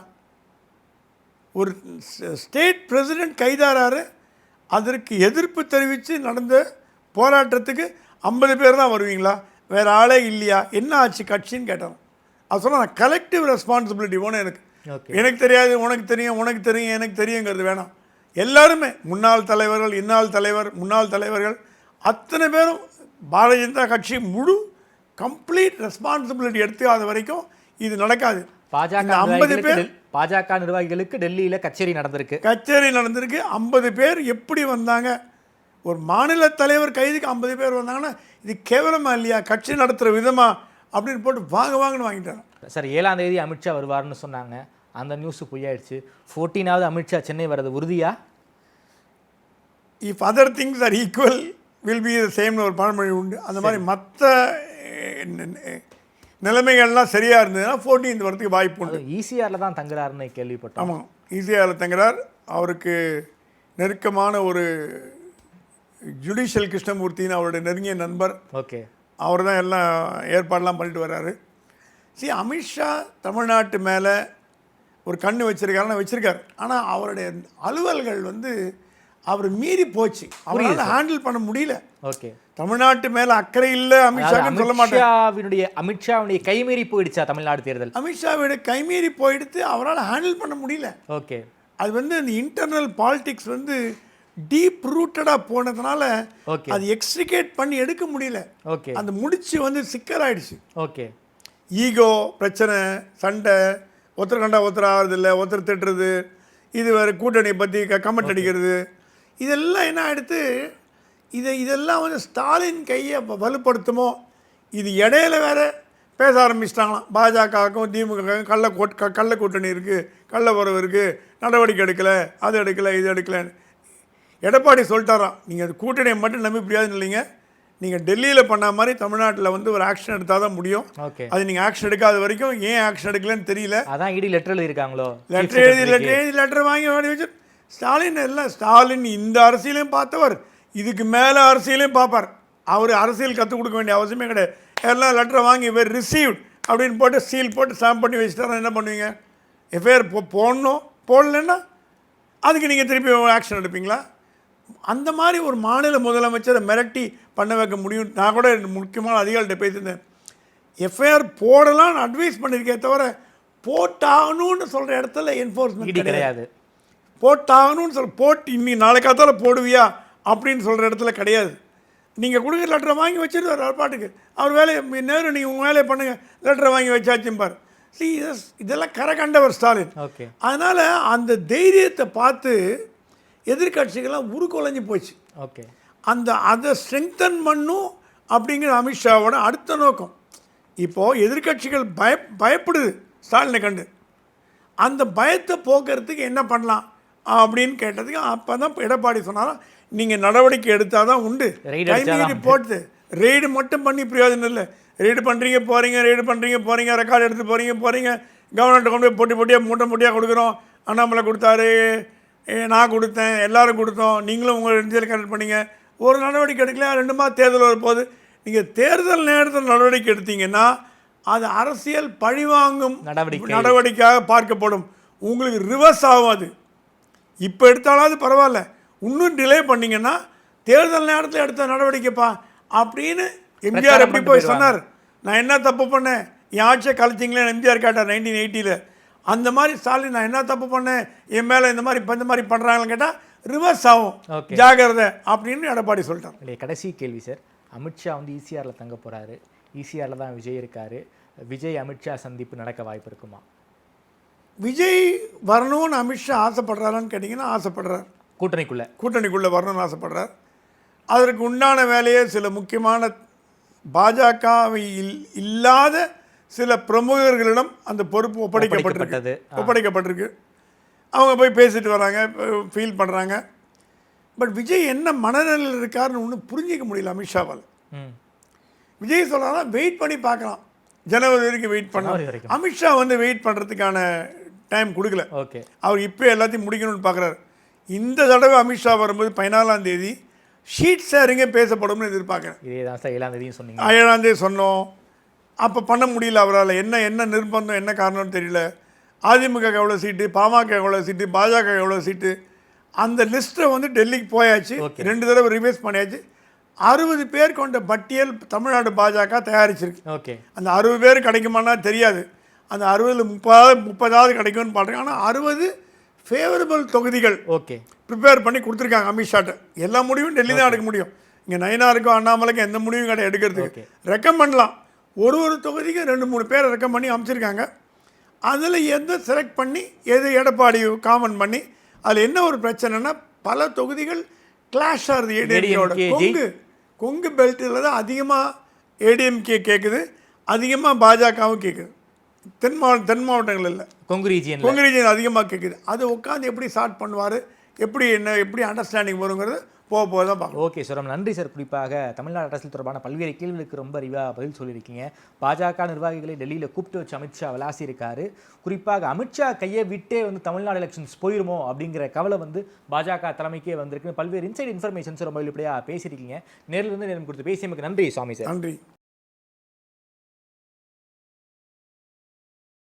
ஒரு ஸ்டேட் பிரசிடெண்ட் கைதாராரு, அதற்கு எதிர்ப்பு தெரிவித்து நடந்த போராட்டத்துக்கு 50 பேர் தான் வருவீங்களா? வேறு ஆளே இல்லையா? என்ன ஆச்சு கட்சின்னு கேட்டான். அது சொன்னால் கலெக்டிவ் ரெஸ்பான்சிபிலிட்டி வேணும். எனக்கு தெரியாது, உனக்கு தெரியும், உனக்கு தெரியும், எனக்கு தெரியுங்கிறது வேணாம். எல்லாருமே முன்னாள் தலைவர்கள், இந்நாள் தலைவர்கள் அத்தனை பேரும் பாரதிய ஜனதா கட்சி முழு கம்ப்ளீட் ரெஸ்பான்சிபிலிட்டி எடுத்துக்காத வரைக்கும் இது நடக்காது. பாஜக நிர்வாகிகளுக்கு டெல்லியில் கச்சேரி நடந்திருக்கு. 50 பேர் எப்படி வந்தாங்க? ஒரு மாநில தலைவர் கைதுக்கு 50 பேர் வந்தாங்கன்னா இது கேவலமா இல்லையா? கட்சி நடத்துகிற விதமா அப்படின்னு போட்டு வாங்கன்னு வாங்கிட்டாங்க. சார் 7ஆம் தேதி அமித்ஷா வருவார்னு சொன்னாங்க, அந்த நியூஸ் பொய்யாயிடுச்சு. 14வது அமித்ஷா சென்னை வர்றது உறுதியா? If other things are equal will be the சேம்னு ஒரு பழமொழி உண்டு. அந்த மாதிரி மற்ற நிலைமைகள்லாம் சரியாக இருந்ததுன்னா 14th வரத்துக்கு வாய்ப்பு உண்டு. ஈசிஆரில் தான் தங்குறாருன்னு கேள்விப்பட்டோம். ஆமாம், ஈசிஆரில் தங்குறார். அவருக்கு நெருக்கமான ஒரு ஜுடிஷியல் கிருஷ்ணமூர்த்தின்னு அவருடைய நெருங்கிய நண்பர். ஓகே. அவர் தான் எல்லாம் ஏற்பாடெல்லாம் பண்ணிட்டு வர்றாரு. அமித்ஷா தமிழ்நாட்டு மேலே ஒரு கண்ணு வச்சுருக்காரு. ஆனால் அவருடைய அலுவல்கள் வந்து அவர் மீறி போச்சு. அவரால் ஹேண்டில் பண்ண முடியல. ஓகே. தமிழ்நாட்டு மேலே அக்கறை இல்லை அமித்ஷான்னு சொல்ல மாட்டேன். அமித்ஷாவுடைய கைமீறி போயிடுச்சா தமிழ்நாடு தேர்தல்? அமித்ஷாவுடைய கைமீறி போயிடுத்து, அவரால் ஹேண்டில் பண்ண முடியல. ஓகே. அது வந்து அந்த இன்டர்னல் பாலிடிக்ஸ் வந்து டீப் ரூட்டடாக போனதுனால அது எக்ஸ்ட்ரிகேட் பண்ணி எடுக்க முடியல. ஓகே. அந்த முடிச்சு வந்து சிக்கலாயிடுச்சு. ஓகே. ஈகோ பிரச்சனை, சண்டை, ஒருத்தர் கண்டா ஒருத்தர் ஆகிறதில்ல, ஒருத்தர் திட்டுறது, இது வேறு கூட்டணியை பற்றி கமெண்ட் அடிக்கிறது, இதெல்லாம் என்ன ஆகிடுத்து? இதெல்லாம் வந்து ஸ்டாலின் கையை வலுப்படுத்துமோ. இது இடையில வேறு பேச ஆரம்பிச்சிட்டாங்களாம். பாஜகவுக்கும் திமுகவுக்கும் கள்ள கூட்டணி இருக்குது, கள்ள உறவு இருக்குது, நடவடிக்கை எடுக்கலை, அது எடுக்கலை, இது எடுக்கலைன்னு. எடப்பாடி சொல்லிட்டாராம், நீங்கள் அது கூட்டணியை மட்டும் நம்பி முடியாதுன்னு இல்லைங்க, நீங்கள் டெல்லியில் பண்ண மாதிரி தமிழ்நாட்டில் வந்து ஒரு ஆக்ஷன் எடுத்தால் தான் முடியும். அது நீங்கள் ஆக்ஷன் எடுக்காத வரைக்கும் ஏன் ஆக்ஷன் எடுக்கலன்னு தெரியல. அதான் இடி லெட்டர் எழுதியிருக்காங்களோ, லெட்டர் வாங்கி வச்சு ஸ்டாலின் இந்த அரசியலையும் பார்த்தவர், இதுக்கு மேலே அரசியலையும் பார்ப்பார். அவர் அரசியல் கற்றுக் கொடுக்க வேண்டிய அவசியமே கிடையாது. எல்லாம் லெட்டரை வாங்கி இவர் ரிசீவ்ட் அப்படின்னு போட்டு சீல் போட்டு ஸ்டாம்ப் பண்ணி வச்சுட்டாரா என்ன பண்ணுவீங்க? எஃப்ஐஆர் போடணும், போடலன்னா அதுக்கு நீங்கள் திருப்பி ஆக்ஷன் எடுப்பீங்களா? அந்த மாதிரி ஒரு மாநில முதலமைச்சரை மிரட்டி பண்ண வைக்க முடியும். நான் கூட முக்கியமான அதிகாரிகிட்ட பேசியிருந்தேன். எஃப்ஐஆர் போடலான்னு அட்வைஸ் பண்ணியிருக்கே தவிர போட்டாகணும்னு சொல்கிற இடத்துல என்ஃபோர்ஸ்மெண்ட் கிடையாது. போட்டாகணும்னு போட்டு இன்னைக்கு நாளைக்காத்தால போடுவியா அப்படின்னு சொல்கிற இடத்துல கிடையாது. நீங்கள் கொடுக்குற லெட்டரை வாங்கி வச்சுட்டு ஒரு பாட்டுக்கு அவர் வேலையை நேரம் நீங்கள் உங்கள் வேலையை பண்ணுங்கள், லெட்டரை வாங்கி வச்சாச்சும்பார். இதெல்லாம் கரை கண்டவர் ஸ்டாலின். அதனால் அந்த தைரியத்தை பார்த்து எதிர்கட்சிகள்லாம் உருக்குலைஞ்சி போச்சு. ஓகே. அதை ஸ்ட்ரெங்தன் பண்ணும் அப்படிங்கிற அமித்ஷாவோட அடுத்த நோக்கம். இப்போது எதிர்கட்சிகள் பயப்படுது ஸ்டாலினை கண்டு. அந்த பயத்தை போக்குறதுக்கு என்ன பண்ணலாம் அப்படின்னு கேட்டதுக்கு அப்போ தான் எடப்பாடி சொன்னாலும், நீங்கள் நடவடிக்கை எடுத்தால் தான் உண்டு. கைமீறி போட்டு ரெய்டு மட்டும் பண்ணி பிரயோஜனம் இல்லை. ரெய்டு பண்ணுறீங்க போகிறீங்க, ரெக்கார்டு எடுத்து போகிறீங்க, கவர்மெண்ட்டை கொண்டு போய் போட்டியாக மூட்டையாக கொடுக்குறோம். அண்ணாமலை கொடுத்தாரு, நான் கொடுத்தேன், எல்லோரும் கொடுத்தோம், நீங்களும் உங்கள் இன்ஜினியர் கனெக்ட் பண்ணீங்க, ஒரு நடவடிக்கை எடுக்கல. 2 மாதம் தேர்தல் வரப்போகுது. நீங்கள் தேர்தல் நேரத்தில் நடவடிக்கை எடுத்தீங்கன்னா அது அரசியல் பழிவாங்கும் நடவடிக்கையாக பார்க்கப்படும். உங்களுக்கு ரிவர்ஸ் ஆகும். அது இப்போ எடுத்தாலாவது பரவாயில்ல, இன்னும் டிலே பண்ணிங்கன்னா தேர்தல் நேரத்தில் எடுத்த நடவடிக்கைப்பா அப்படின்னு எம்ஜிஆர் எப்படி போய் சொன்னார், நான் என்ன தப்பு பண்ணேன், என் ஆட்சியை கழிச்சிங்களே எம்ஜிஆர் கேட்டார் 1980 அந்த மாதிரி ஸ்டாலின் நான் என்ன தப்பு பண்ணேன், என் மேலே இந்த மாதிரி பண்ணுறாங்கன்னு கேட்டால் ரிவர்ஸ் ஆகும், Okay. ஜாகிரதை அப்படின்னு எடப்பாடி சொல்லிட்டார். என்னுடைய கடைசி கேள்வி சார், அமித்ஷா வந்து ஈசிஆரில் தங்க போகிறாரு, ஈசிஆரில் தான் விஜய் இருக்காரு, விஜய் அமித்ஷா சந்திப்பு நடக்க வாய்ப்பு இருக்குமா? விஜய் வரணும்னு அமித்ஷா ஆசைப்படுறாரான்னு கேட்டிங்கன்னா ஆசைப்படுறார். கூட்டணிக்குள்ளே வரணும்னு ஆசைப்படுறார். அதற்கு உண்டான வேலையே சில முக்கியமான பாஜகவில் இல்லாத சில பிரமுகர்களிடம் அந்த பொறுப்பு ஒப்படைக்கப்பட்டிருக்கு. அவங்க போய் பேசிட்டு வராங்க, ஃபீல் பண்ணுறாங்க. பட் விஜய் என்ன மனநிலையில் இருக்காருன்னு ஒன்றும் புரிஞ்சிக்க முடியல அமித்ஷாவால். விஜய் சொல்கிறாங்கன்னா வெயிட் பண்ணி பார்க்கலாம், ஜனவரி வரைக்கும் வெயிட் பண்ணலாம். அமித்ஷா வந்து வெயிட் பண்ணுறதுக்கான டைம் கொடுக்கல. அவர் இப்போ எல்லாத்தையும் முடிக்கணும்னு பார்க்குறாரு. இந்த தடவை அமித்ஷா வரும்போது 14ஆம் தேதி ஷீட் ஷேரிங்கே பேசப்படும்னு எதிர்பார்க்குறேன். இதே தான் சார் 7ஆம் தேதி சொன்னீங்க. 7ஆம் தேதி சொன்னோம். அப்போ பண்ண முடியல அவரால். என்ன நிர்பந்தம், என்ன காரணம்னு தெரியல. அதிமுக எவ்வளோ சீட்டு, பாமக எவ்வளோ சீட்டு, பாஜக எவ்வளோ சீட்டு, அந்த லிஸ்ட்டை வந்து டெல்லிக்கு போயாச்சு. 2 தடவை ரிவைஸ் பண்ணியாச்சு. 60 பேர் கொண்ட பட்டியல் தமிழ்நாடு பாஜக தயாரிச்சிருக்கு. அந்த 60 பேர் கிடைக்குமானா தெரியாது. அந்த 60ல் 30 கிடைக்கும்னு பார்க்குறேன். ஆனால் 60 ஃபேவரபிள் தொகுதிகள் ப்ரிப்பேர் பண்ணி கொடுத்துருக்காங்க அமித்ஷாட்ட. எல்லா முடிவும் டெல்லி தான் எடுக்க முடியும். இங்கே நயனாருக்கும் அண்ணாமலைக்கும் எந்த முடிவும் கிடையாது எடுக்கிறதுக்கு. ரெக்கமெண்ட்லாம் ஒரு தொகுதிக்கு 2-3 பேரை ரெக்கமெண்ட் பண்ணி அமைச்சிருக்காங்க. அதில் எந்த செலக்ட் பண்ணி எது எடப்பாடி காமன் பண்ணி, அதில் என்ன ஒரு பிரச்சனைனா பல தொகுதிகள் கிளாஷ் ஆகுது. ஏடிஎம்கேயோட கொங்கு பெல்ட்டில் தான் அதிகமாக ஏடிஎம்கே கேட்குது, அதிகமாக பாஜகவும் கேட்குது. தென் மாவட்டங்கள் இல்லை, கொங்கு ரீஜியன் அதிகமாக கேட்குது. அது உட்காந்து எப்படி ஸ்டார்ட் பண்ணுவார், எப்படி அண்டர்ஸ்டாண்டிங் வருங்கிறது போக தான் பார்க்கலாம். ஓகே சார், ரொம்ப நன்றி சார். குறிப்பாக தமிழ்நாடு அரசியல் தொடர்பான பல்வேறு கேள்விகளுக்கு ரொம்ப அறிவாக பதில் சொல்லியிருக்கீங்க. பாஜக நிர்வாகிகளை டெல்லியில் கூப்பிட்டு வச்சு அமித்ஷா விளாசியிருக்காரு. குறிப்பாக அமித்ஷா கையை விட்டே வந்து தமிழ்நாடு எலெக்ஷன்ஸ் போயிருமோ அப்படிங்கிற கவலை வந்து பாஜக தலைமைக்கே வந்திருக்கு. பல்வேறு இன்சைட் இன்ஃபர்மேஷன்ஸ் ரொம்ப வெளிப்படையாக பேசியிருக்கீங்க. நேரில் இருந்து நேரம் கொடுத்து பேசியமைக்கு நன்றி சுவாமி சார். நன்றி.